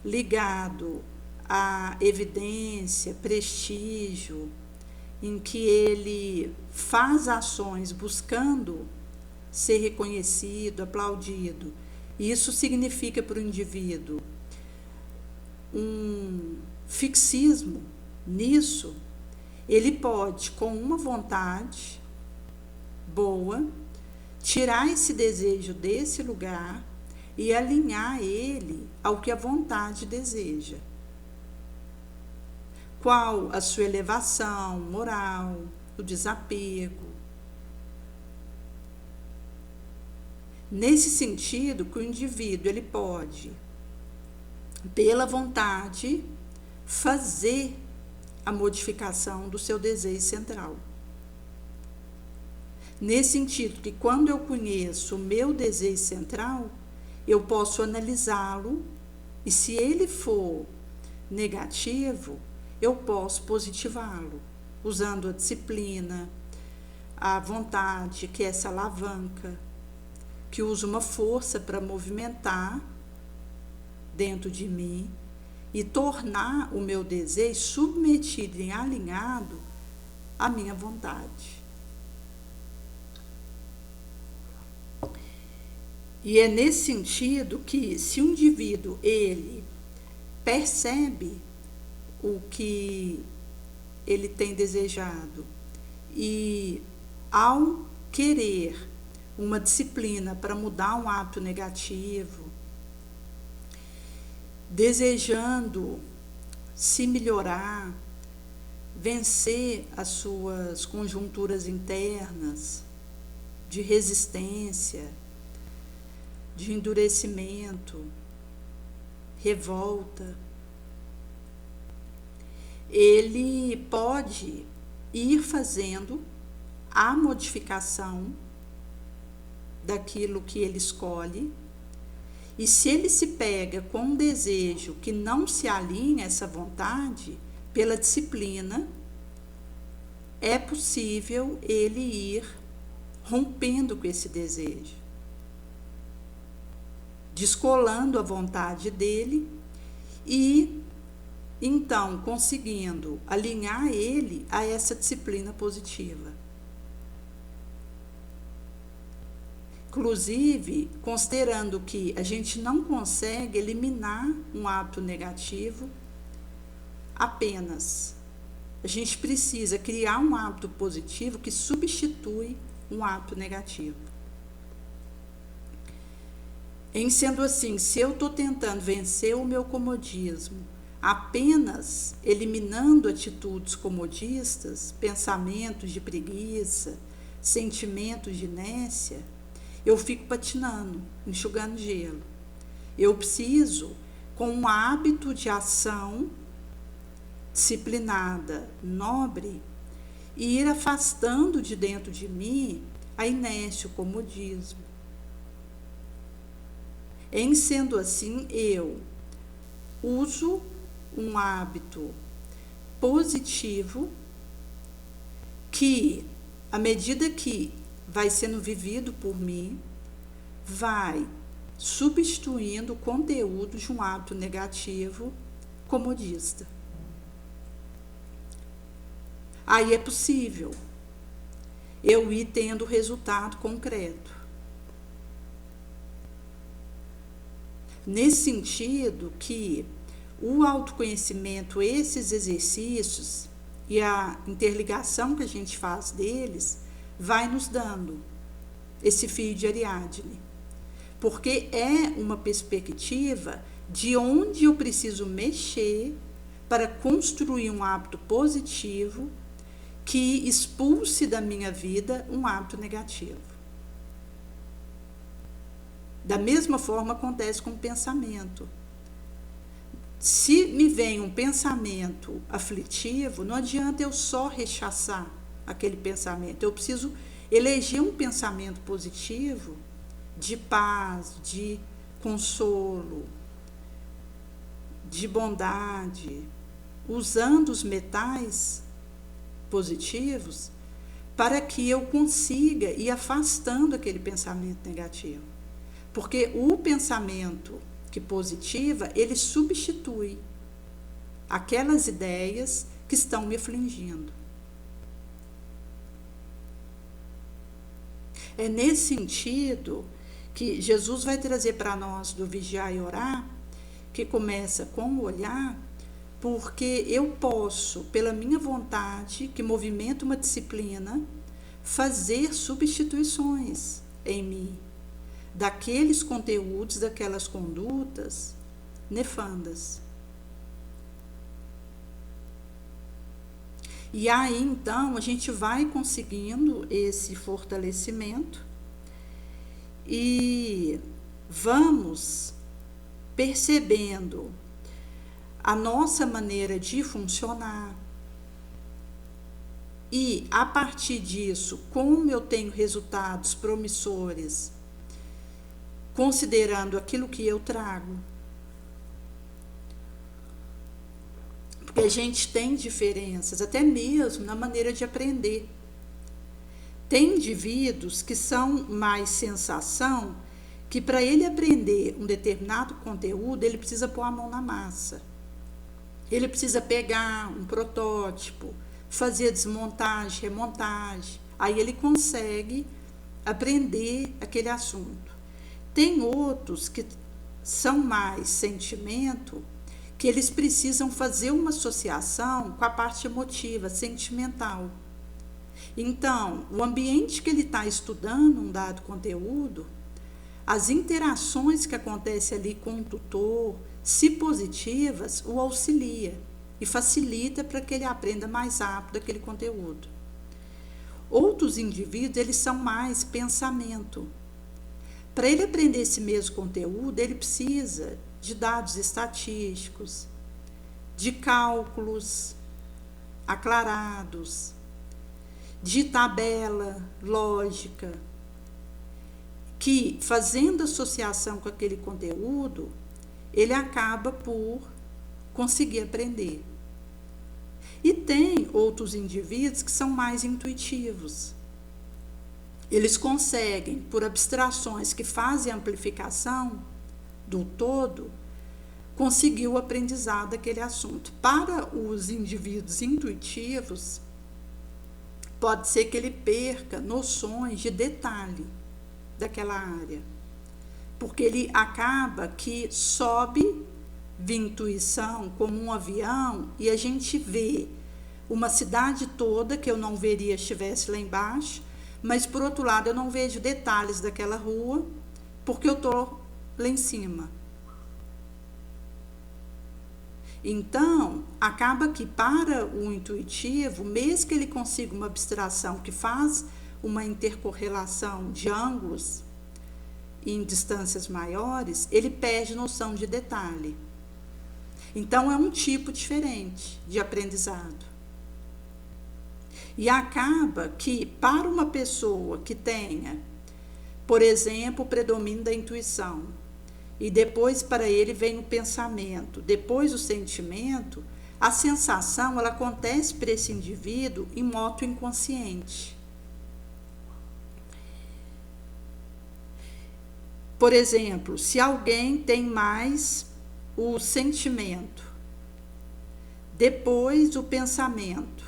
ligado à evidência, prestígio, em que ele faz ações buscando ser reconhecido, aplaudido, isso significa para o indivíduo um fixismo nisso, ele pode, com uma vontade boa, tirar esse desejo desse lugar e alinhar ele ao que a vontade deseja. Qual a sua elevação moral, o desapego. Nesse sentido, que o indivíduo ele pode, pela vontade, fazer a modificação do seu desejo central. Nesse sentido que quando eu conheço o meu desejo central, eu posso analisá-lo e se ele for negativo, eu posso positivá-lo, usando a disciplina, a vontade, que é essa alavanca, que usa uma força para movimentar dentro de mim e tornar o meu desejo submetido e alinhado à minha vontade. E é nesse sentido que, se o indivíduo ele percebe o que ele tem desejado e, ao querer uma disciplina para mudar um hábito negativo, desejando se melhorar, vencer as suas conjunturas internas de resistência, de endurecimento, revolta, ele pode ir fazendo a modificação daquilo que ele escolhe, e se ele se pega com um desejo que não se alinha a essa vontade, pela disciplina, é possível ele ir rompendo com esse desejo, descolando a vontade dele e então conseguindo alinhar ele a essa disciplina positiva. Inclusive, considerando que a gente não consegue eliminar um hábito negativo apenas. A gente precisa criar um hábito positivo que substitui um hábito negativo. Em sendo assim, se eu estou tentando vencer o meu comodismo apenas eliminando atitudes comodistas, pensamentos de preguiça, sentimentos de inércia, eu fico patinando, enxugando gelo. Eu preciso, com um hábito de ação disciplinada, nobre, ir afastando de dentro de mim a inércia, o comodismo. Em sendo assim, eu uso um hábito positivo que, à medida que vai sendo vivido por mim, vai substituindo o conteúdo de um hábito negativo comodista. Aí é possível eu ir tendo resultado concreto. Nesse sentido que o autoconhecimento, esses exercícios e a interligação que a gente faz deles, vai nos dando esse fio de Ariadne. Porque é uma perspectiva de onde eu preciso mexer para construir um hábito positivo que expulse da minha vida um hábito negativo. Da mesma forma acontece com o pensamento. Se me vem um pensamento aflitivo, não adianta eu só rechaçar aquele pensamento. Eu preciso eleger um pensamento positivo, de paz, de consolo, de bondade, usando os metais positivos para que eu consiga ir afastando aquele pensamento negativo. Porque o pensamento que positiva, ele substitui aquelas ideias que estão me afligindo. É nesse sentido que Jesus vai trazer para nós do vigiar e orar, que começa com o olhar, porque eu posso, pela minha vontade, que movimenta uma disciplina, fazer substituições em mim daqueles conteúdos, daquelas condutas nefandas. E aí, então, a gente vai conseguindo esse fortalecimento e vamos percebendo a nossa maneira de funcionar. E, a partir disso, como eu tenho resultados promissores, considerando aquilo que eu trago. Porque a gente tem diferenças, até mesmo na maneira de aprender. Tem indivíduos que são mais sensação, que para ele aprender um determinado conteúdo, ele precisa pôr a mão na massa. Ele precisa pegar um protótipo, fazer desmontagem, remontagem. Aí ele consegue aprender aquele assunto. Tem outros que são mais sentimento, que eles precisam fazer uma associação com a parte emotiva, sentimental. Então, o ambiente que ele está estudando um dado conteúdo, as interações que acontecem ali com o tutor, se positivas, o auxilia e facilita para que ele aprenda mais rápido aquele conteúdo. Outros indivíduos, eles são mais pensamento. Para ele aprender esse mesmo conteúdo, ele precisa de dados estatísticos, de cálculos aclarados, de tabela lógica, que fazendo associação com aquele conteúdo, ele acaba por conseguir aprender. E tem outros indivíduos que são mais intuitivos. Eles conseguem, por abstrações que fazem amplificação do todo, conseguir o aprendizado daquele assunto. Para os indivíduos intuitivos, pode ser que ele perca noções de detalhe daquela área. Porque ele acaba que sobe de intuição como um avião e a gente vê uma cidade toda que eu não veria se estivesse lá embaixo, mas por outro lado eu não vejo detalhes daquela rua porque eu estou lá em cima. Então, acaba que para o intuitivo, mesmo que ele consiga uma abstração que faz uma intercorrelação de ângulos em distâncias maiores, ele perde noção de detalhe. Então, é um tipo diferente de aprendizado. E acaba que, para uma pessoa que tenha, por exemplo, o predomínio da intuição, e depois para ele vem o pensamento, depois o sentimento, a sensação ela acontece para esse indivíduo em modo inconsciente. Por exemplo, se alguém tem mais o sentimento, depois o pensamento,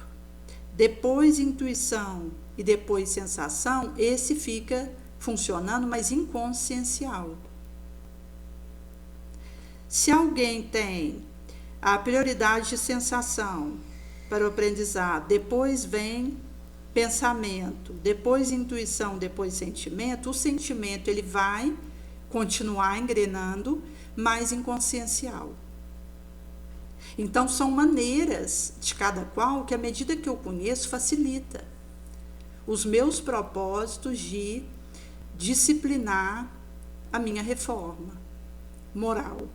depois intuição e depois sensação, esse fica funcionando, mas inconsciencial. Se alguém tem a prioridade de sensação para o aprendizado, depois vem pensamento, depois intuição, depois sentimento, o sentimento ele vai continuar engrenando, mas inconsciencial. Então, são maneiras de cada qual que, à medida que eu conheço, facilita os meus propósitos de disciplinar a minha reforma moral,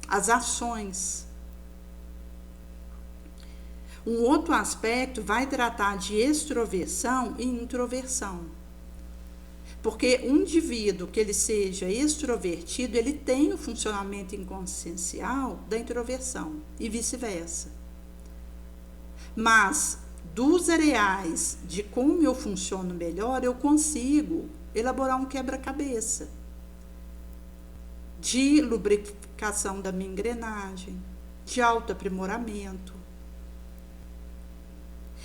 as ações. Um outro aspecto vai tratar de extroversão e introversão. Porque um indivíduo que ele seja extrovertido, ele tem o funcionamento inconsciencial da introversão e vice-versa. Mas dos areais de como eu funciono melhor, eu consigo elaborar um quebra-cabeça de lubrificação da minha engrenagem, de autoaprimoramento.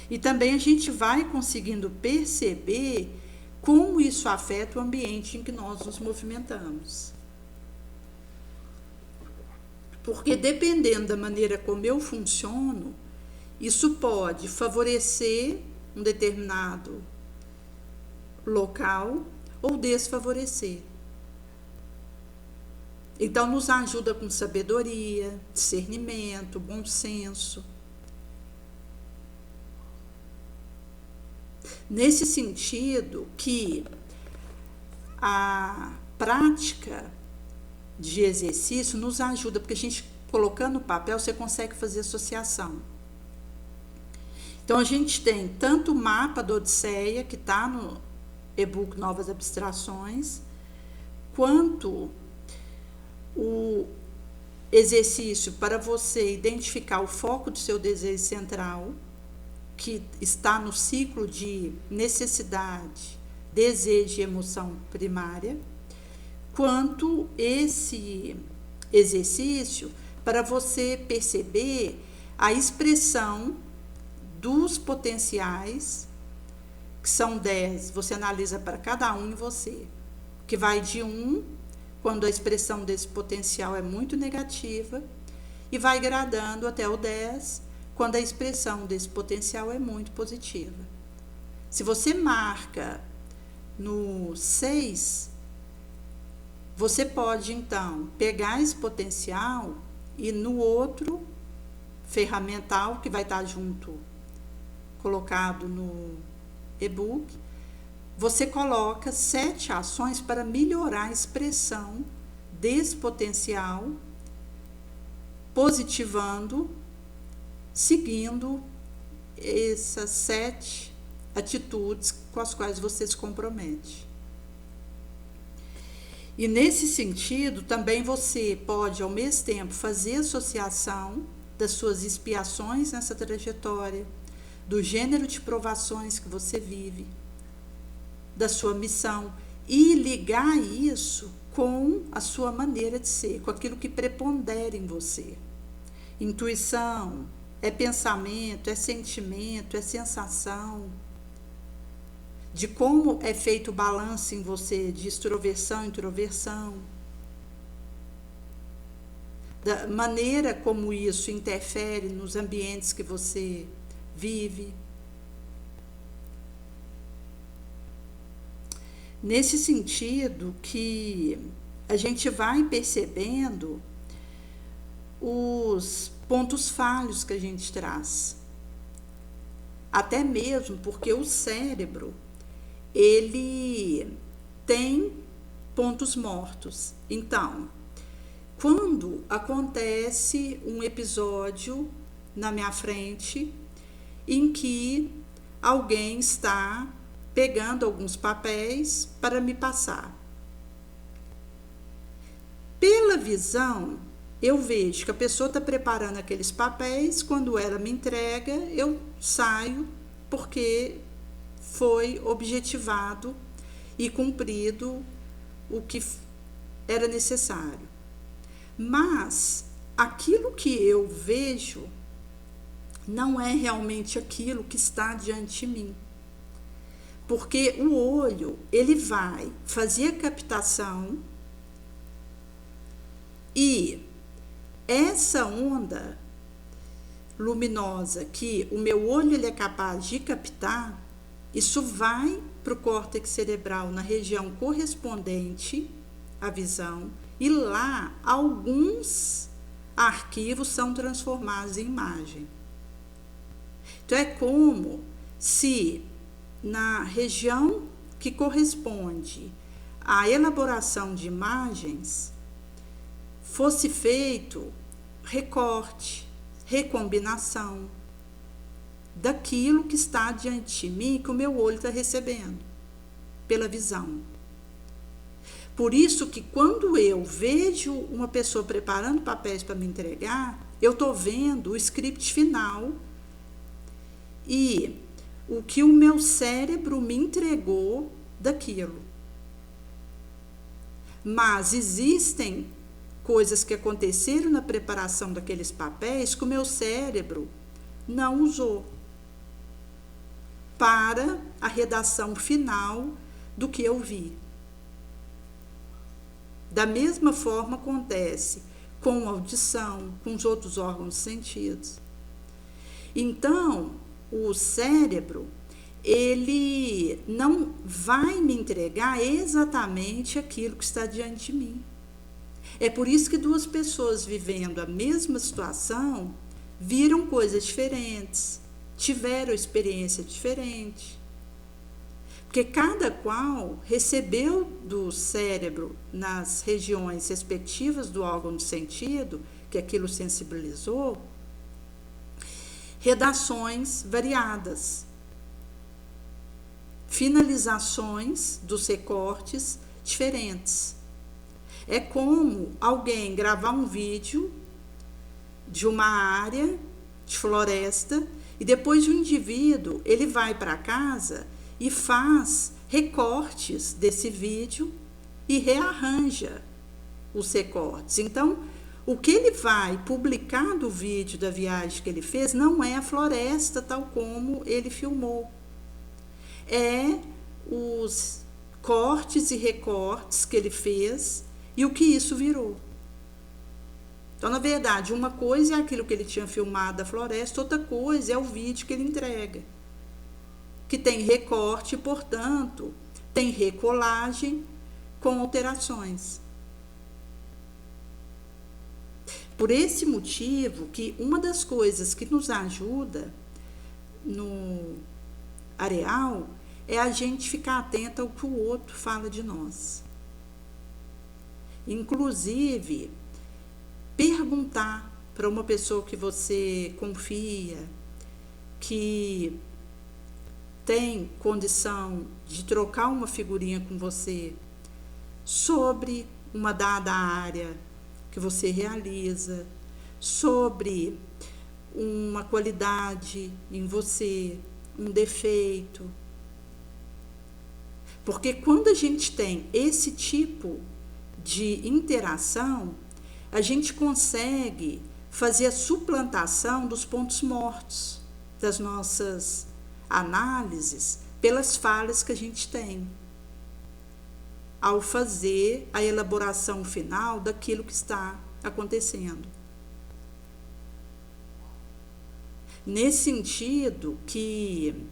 E também a gente vai conseguindo perceber como isso afeta o ambiente em que nós nos movimentamos. Porque dependendo da maneira como eu funciono, isso pode favorecer um determinado local ou desfavorecer. Então, nos ajuda com sabedoria, discernimento, bom senso. Nesse sentido que a prática de exercício nos ajuda, porque a gente colocando no papel, você consegue fazer associação. Então, a gente tem tanto o mapa da Odisseia, que está no e-book Novas Abstrações, quanto o exercício para você identificar o foco do seu desejo central, que está no ciclo de necessidade, desejo e emoção primária, quanto esse exercício para você perceber a expressão dos potenciais, que são 10, você analisa para cada um em você, que vai de 1, quando a expressão desse potencial é muito negativa, e vai gradando até o 10, quando a expressão desse potencial é muito positiva. Se você marca no 6, você pode, então, pegar esse potencial e no outro ferramental, que vai estar junto, colocado no e-book, você coloca 7 ações para melhorar a expressão desse potencial, positivando, seguindo essas 7 atitudes com as quais você se compromete. E nesse sentido, também você pode, ao mesmo tempo, fazer associação das suas expiações nessa trajetória, do gênero de provações que você vive, da sua missão, e ligar isso com a sua maneira de ser, com aquilo que prepondera em você. Intuição, é pensamento, é sentimento, é sensação. de como é feito o balanço em você de extroversão e introversão, da maneira como isso interfere nos ambientes que você vive. Nesse sentido que a gente vai percebendo os pontos falhos que a gente traz. Até mesmo porque o cérebro, ele tem pontos mortos. Então, quando acontece um episódio na minha frente em que alguém está pegando alguns papéis para me passar. Pela visão, eu vejo que a pessoa está preparando aqueles papéis, quando ela me entrega, eu saio porque foi objetivado e cumprido o que era necessário. Mas aquilo que eu vejo não é realmente aquilo que está diante de mim. Porque o olho, ele vai fazer a captação e essa onda luminosa que o meu olho ele é capaz de captar, isso vai para o córtex cerebral na região correspondente à visão e lá alguns arquivos são transformados em imagem. Então é como se na região que corresponde à elaboração de imagens fosse feito recorte, recombinação daquilo que está diante de mim, que o meu olho está recebendo pela visão. Por isso que quando eu vejo uma pessoa preparando papéis para me entregar, eu estou vendo o script final e o que o meu cérebro me entregou daquilo. Mas existem coisas que aconteceram na preparação daqueles papéis que o meu cérebro não usou para a redação final do que eu vi. Da mesma forma acontece com a audição, com os outros órgãos dos sentidos. Então, o cérebro, ele não vai me entregar exatamente aquilo que está diante de mim. É por isso que duas pessoas vivendo a mesma situação viram coisas diferentes, tiveram experiência diferente. Porque cada qual recebeu do cérebro, nas regiões respectivas do órgão de sentido, que aquilo sensibilizou, redações variadas, finalizações dos recortes diferentes. É como alguém gravar um vídeo de uma área de floresta e depois o indivíduo ele vai para casa e faz recortes desse vídeo e rearranja os recortes. Então, o que ele vai publicar do vídeo da viagem que ele fez não é a floresta tal como ele filmou. É os cortes e recortes que ele fez e o que isso virou. Então, na verdade, uma coisa é aquilo que ele tinha filmado da floresta, outra coisa é o vídeo que ele entrega, que tem recorte, portanto, tem recolagem com alterações. Por esse motivo que uma das coisas que nos ajuda no areal é a gente ficar atento ao que o outro fala de nós. Inclusive, perguntar para uma pessoa que você confia, que tem condição de trocar uma figurinha com você sobre uma dada área que você realiza, sobre uma qualidade em você, um defeito. Porque quando a gente tem esse tipo de interação, a gente consegue fazer a suplantação dos pontos mortos das nossas análises pelas falhas que a gente tem ao fazer a elaboração final daquilo que está acontecendo. Nesse sentido que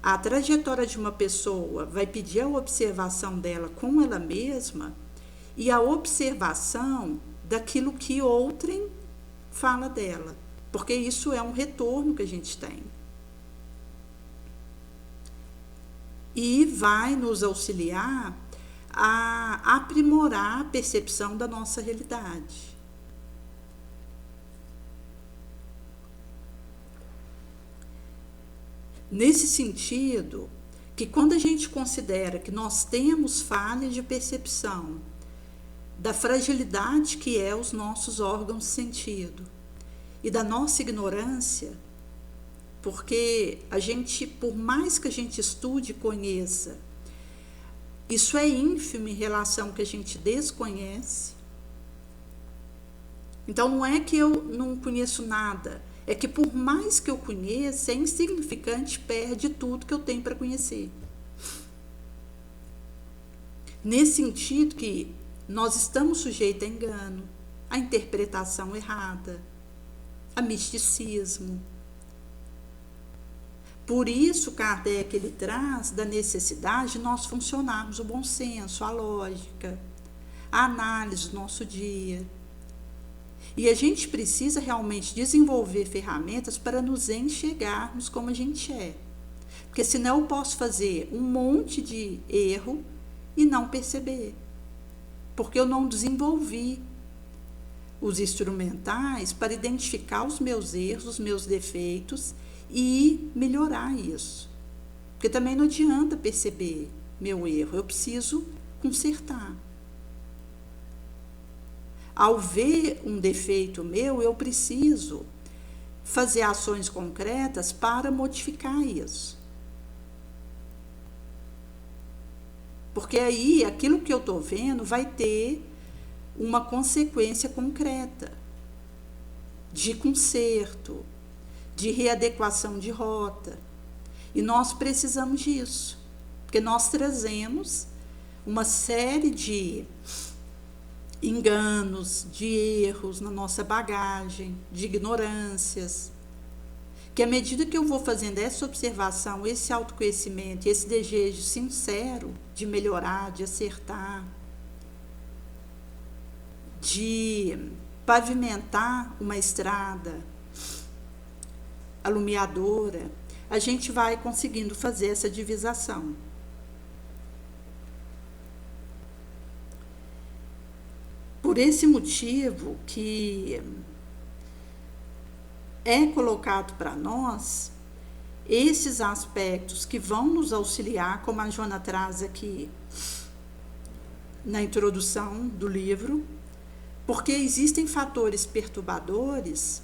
a trajetória de uma pessoa vai pedir a observação dela com ela mesma e a observação daquilo que outrem fala dela, porque isso é um retorno que a gente tem. E vai nos auxiliar a aprimorar a percepção da nossa realidade. Nesse sentido, que quando a gente considera que nós temos falhas de percepção da fragilidade que é os nossos órgãos de sentido e da nossa ignorância, porque a gente, por mais que a gente estude e conheça, isso é ínfimo em relação ao que a gente desconhece. Então não é que eu não conheço nada, é que por mais que eu conheça, é insignificante, perde tudo que eu tenho para conhecer. Nesse sentido que nós estamos sujeitos a engano, a interpretação errada, a misticismo. Por isso, Kardec ele traz da necessidade de nós funcionarmos o bom senso, a lógica, a análise do nosso dia. E a gente precisa realmente desenvolver ferramentas para nos enxergarmos como a gente é. Porque senão eu posso fazer um monte de erro e não perceber. Porque eu não desenvolvi os instrumentais para identificar os meus erros, os meus defeitos e melhorar isso. Porque também não adianta perceber meu erro, eu preciso consertar. Ao ver um defeito meu, eu preciso fazer ações concretas para modificar isso. Porque aí, aquilo que eu estou vendo vai ter uma consequência concreta de conserto, de readequação de rota. E nós precisamos disso, porque nós trazemos uma série de enganos, de erros na nossa bagagem, de ignorâncias, que à medida que eu vou fazendo essa observação, esse autoconhecimento, esse desejo sincero de melhorar, de acertar, de pavimentar uma estrada alumiadora, a gente vai conseguindo fazer essa divisação. Por esse motivo que é colocado para nós esses aspectos que vão nos auxiliar, como a Joana traz aqui na introdução do livro, porque existem fatores perturbadores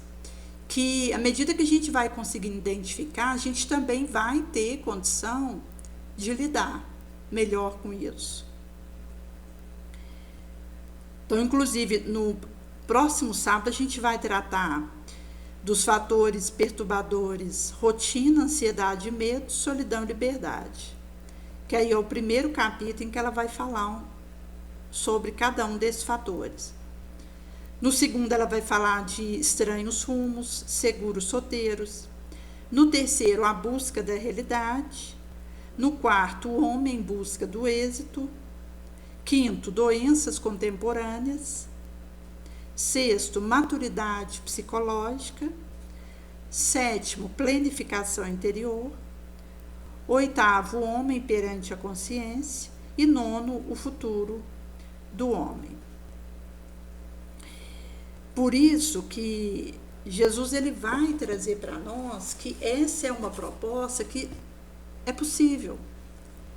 que, à medida que a gente vai conseguindo identificar, a gente também vai ter condição de lidar melhor com isso. Então, inclusive, no próximo sábado, a gente vai tratar dos fatores perturbadores: rotina, ansiedade, medo, solidão e liberdade. Que aí é o primeiro capítulo em que ela vai falar sobre cada um desses fatores. No segundo, ela vai falar de estranhos rumos, seguros solteiros. No terceiro, a busca da realidade. No quarto, o homem em busca do êxito. Quinto, doenças contemporâneas. Sexto, maturidade psicológica. Sétimo, planificação interior. Oitavo, o homem perante a consciência. E nono, o futuro do homem. Por isso que Jesus ele vai trazer para nós que essa é uma proposta que é possível.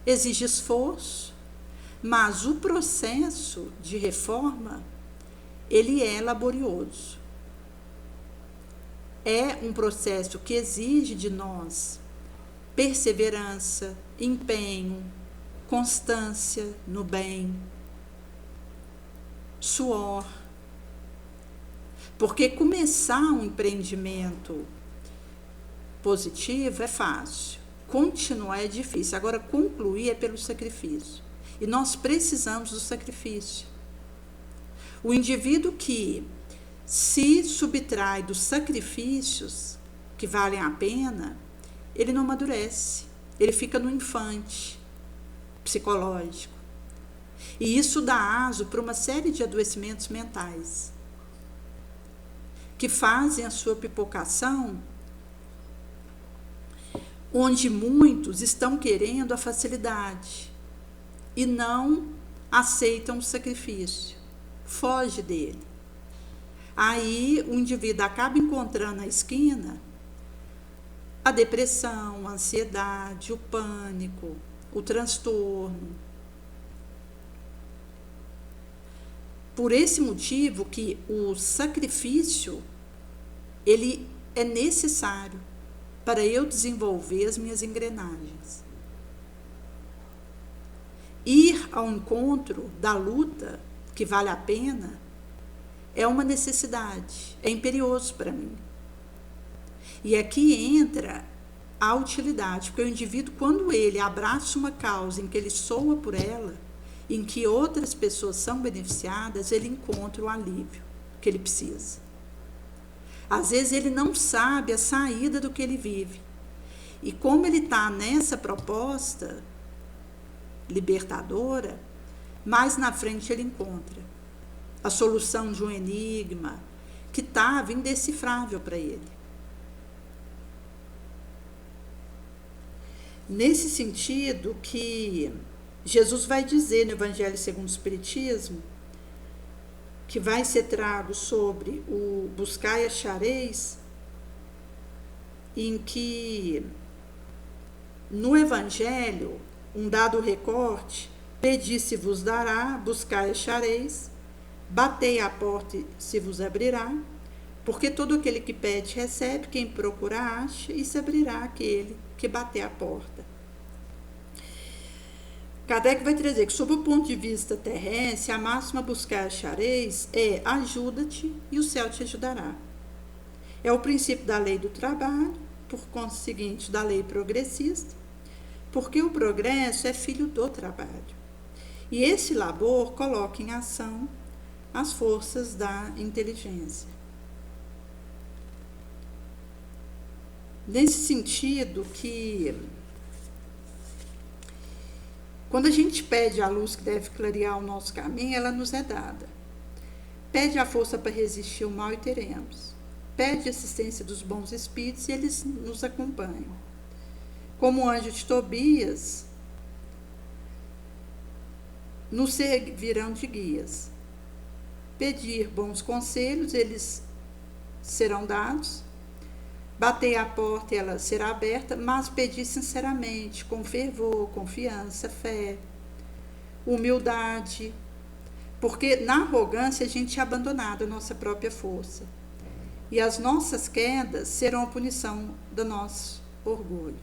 Exige esforço, mas o processo de reforma, ele é laborioso. É um processo que exige de nós perseverança, empenho, constância no bem, suor. Porque começar um empreendimento positivo é fácil. continuar é difícil. Agora, concluir é pelo sacrifício. E nós precisamos do sacrifício. O indivíduo que se subtrai dos sacrifícios que valem a pena, ele não amadurece. Ele fica no infante psicológico. E isso dá aso para uma série de adoecimentos mentais que fazem a sua pipocação, onde muitos estão querendo a facilidade e não aceitam o sacrifício, foge dele. Aí o indivíduo acaba encontrando na esquina a depressão, a ansiedade, o pânico, o transtorno. Por esse motivo que o sacrifício, ele é necessário para eu desenvolver as minhas engrenagens. Ir ao encontro da luta, que vale a pena, é uma necessidade, é imperioso para mim. E aqui entra a utilidade, porque o indivíduo, quando ele abraça uma causa em que ele soa por ela, em que outras pessoas são beneficiadas, ele encontra o alívio que ele precisa. Às vezes ele não sabe a saída do que ele vive. E como ele está nessa proposta libertadora, mais na frente ele encontra a solução de um enigma que estava indecifrável para ele. Nesse sentido que Jesus vai dizer no Evangelho segundo o Espiritismo, que vai ser trago sobre o buscai e achareis, em que no Evangelho, um dado recorte, pedi se vos dará, buscai e achareis, batei à porta e se vos abrirá, porque todo aquele que pede recebe, quem procura acha, e se abrirá aquele que bater à porta. Kardec vai trazer que, sob o ponto de vista terrestre, a máxima buscar achareis é ajuda-te e o céu te ajudará. É o princípio da lei do trabalho, por conseguinte da lei progressista, porque o progresso é filho do trabalho. E esse labor coloca em ação as forças da inteligência. Nesse sentido que, quando a gente pede a luz que deve clarear o nosso caminho, ela nos é dada. Pede a força para resistir ao mal e teremos. Pede a assistência dos bons espíritos e eles nos acompanham. Como o anjo de Tobias, nos servirão de guias. Pedir bons conselhos, eles serão dados. Bater à porta, ela será aberta, mas pedir sinceramente, com fervor, confiança, fé, humildade, porque na arrogância a gente é abandonado a nossa própria força. E as nossas quedas serão a punição do nosso orgulho.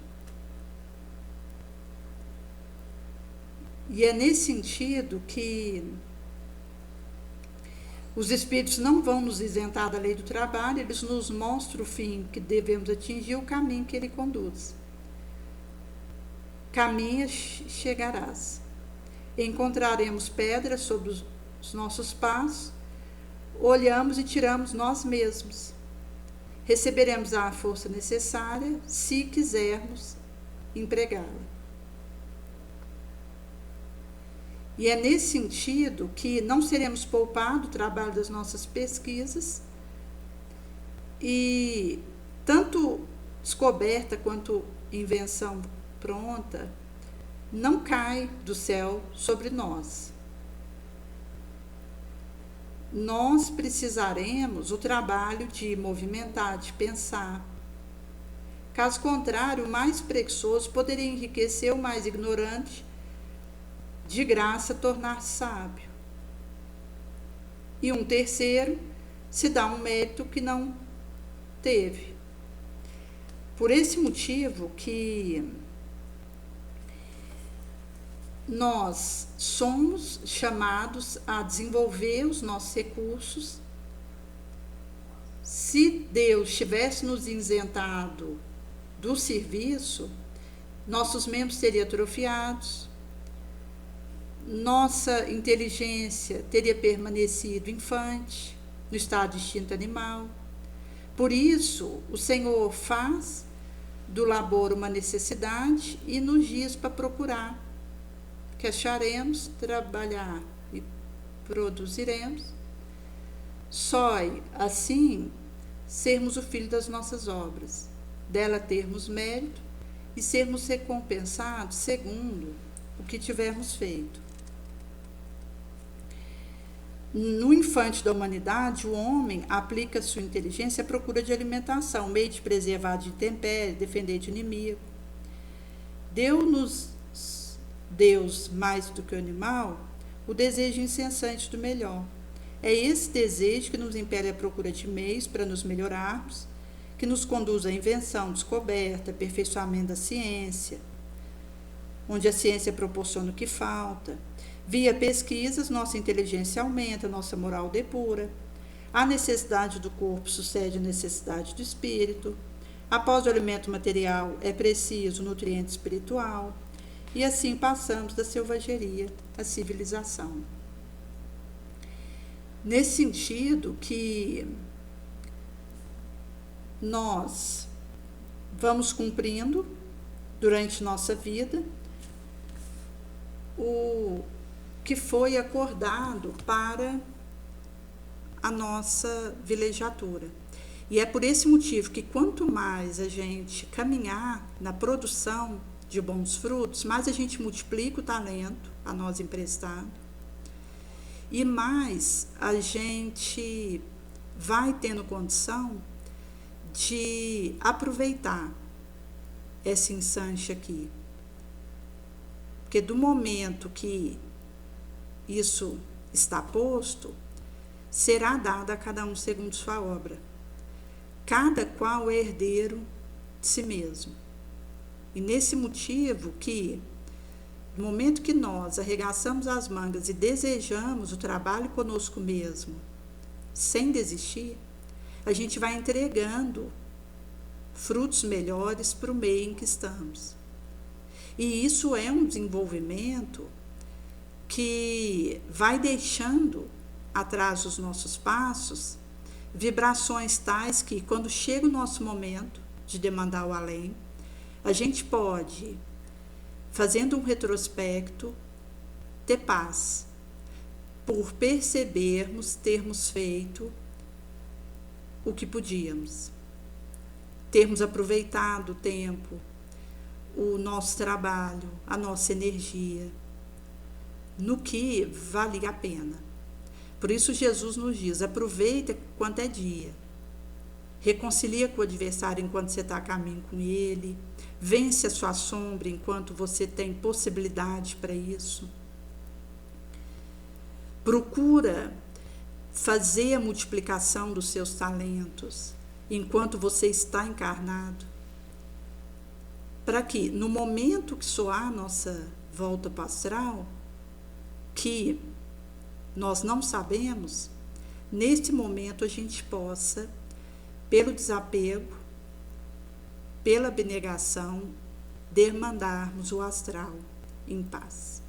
E é nesse sentido que os espíritos não vão nos isentar da lei do trabalho, eles nos mostram o fim que devemos atingir, o caminho que ele conduz. Caminha, chegarás. Encontraremos pedras sobre os nossos passos, olhamos e tiramos nós mesmos. Receberemos a força necessária, se quisermos empregá-la. E é nesse sentido que não seremos poupados do trabalho das nossas pesquisas e tanto descoberta quanto invenção pronta não cai do céu sobre nós. Nós precisaremos o trabalho de movimentar, de pensar. Caso contrário, o mais preguiçoso poderia enriquecer o mais ignorante, de graça tornar-se sábio. E um terceiro se dá um mérito que não teve. Por esse motivo que nós somos chamados a desenvolver os nossos recursos. Se Deus tivesse nos isentado do serviço, nossos membros seriam atrofiados, nossa inteligência teria permanecido infante, no estado de instinto animal. Por isso, o Senhor faz do labor uma necessidade e nos diz para procurar, que acharemos, trabalhar e produziremos, só assim sermos o filho das nossas obras, dela termos mérito e sermos recompensados segundo o que tivermos feito. No infante da humanidade, o homem aplica sua inteligência à procura de alimentação, meio de preservar de intempérie, defender de inimigo. Deu-nos Deus, mais do que o animal, o desejo incessante do melhor. É esse desejo que nos impele à procura de meios para nos melhorarmos, que nos conduz à invenção, descoberta, aperfeiçoamento da ciência, onde a ciência proporciona o que falta. Via pesquisas, nossa inteligência aumenta, nossa moral depura. A necessidade do corpo sucede à necessidade do espírito. Após o alimento material, é preciso o nutriente espiritual. E assim passamos da selvageria à civilização. Nesse sentido que nós vamos cumprindo durante nossa vida o que foi acordado para a nossa vilegiatura. E é por esse motivo que quanto mais a gente caminhar na produção de bons frutos, mais a gente multiplica o talento a nós emprestado e mais a gente vai tendo condição de aproveitar esse ensanche aqui. Porque do momento que isso está posto, será dado a cada um segundo sua obra. Cada qual é herdeiro de si mesmo. E nesse motivo que, no momento que nós arregaçamos as mangas e desejamos o trabalho conosco mesmo, sem desistir, a gente vai entregando frutos melhores para o meio em que estamos. E isso é um desenvolvimento que vai deixando atrás dos nossos passos vibrações tais que, quando chega o nosso momento de demandar o além, a gente pode, fazendo um retrospecto, ter paz, por percebermos termos feito o que podíamos, termos aproveitado o tempo, o nosso trabalho, a nossa energia, no que vale a pena. Por isso Jesus nos diz, aproveita enquanto é dia, reconcilia com o adversário enquanto você está a caminho com ele, vence a sua sombra enquanto você tem possibilidade para isso. Procura fazer a multiplicação dos seus talentos enquanto você está encarnado, para que no momento que soar a nossa volta para o astral, que nós não sabemos, neste momento a gente possa, pelo desapego, pela abnegação, demandarmos o astral em paz.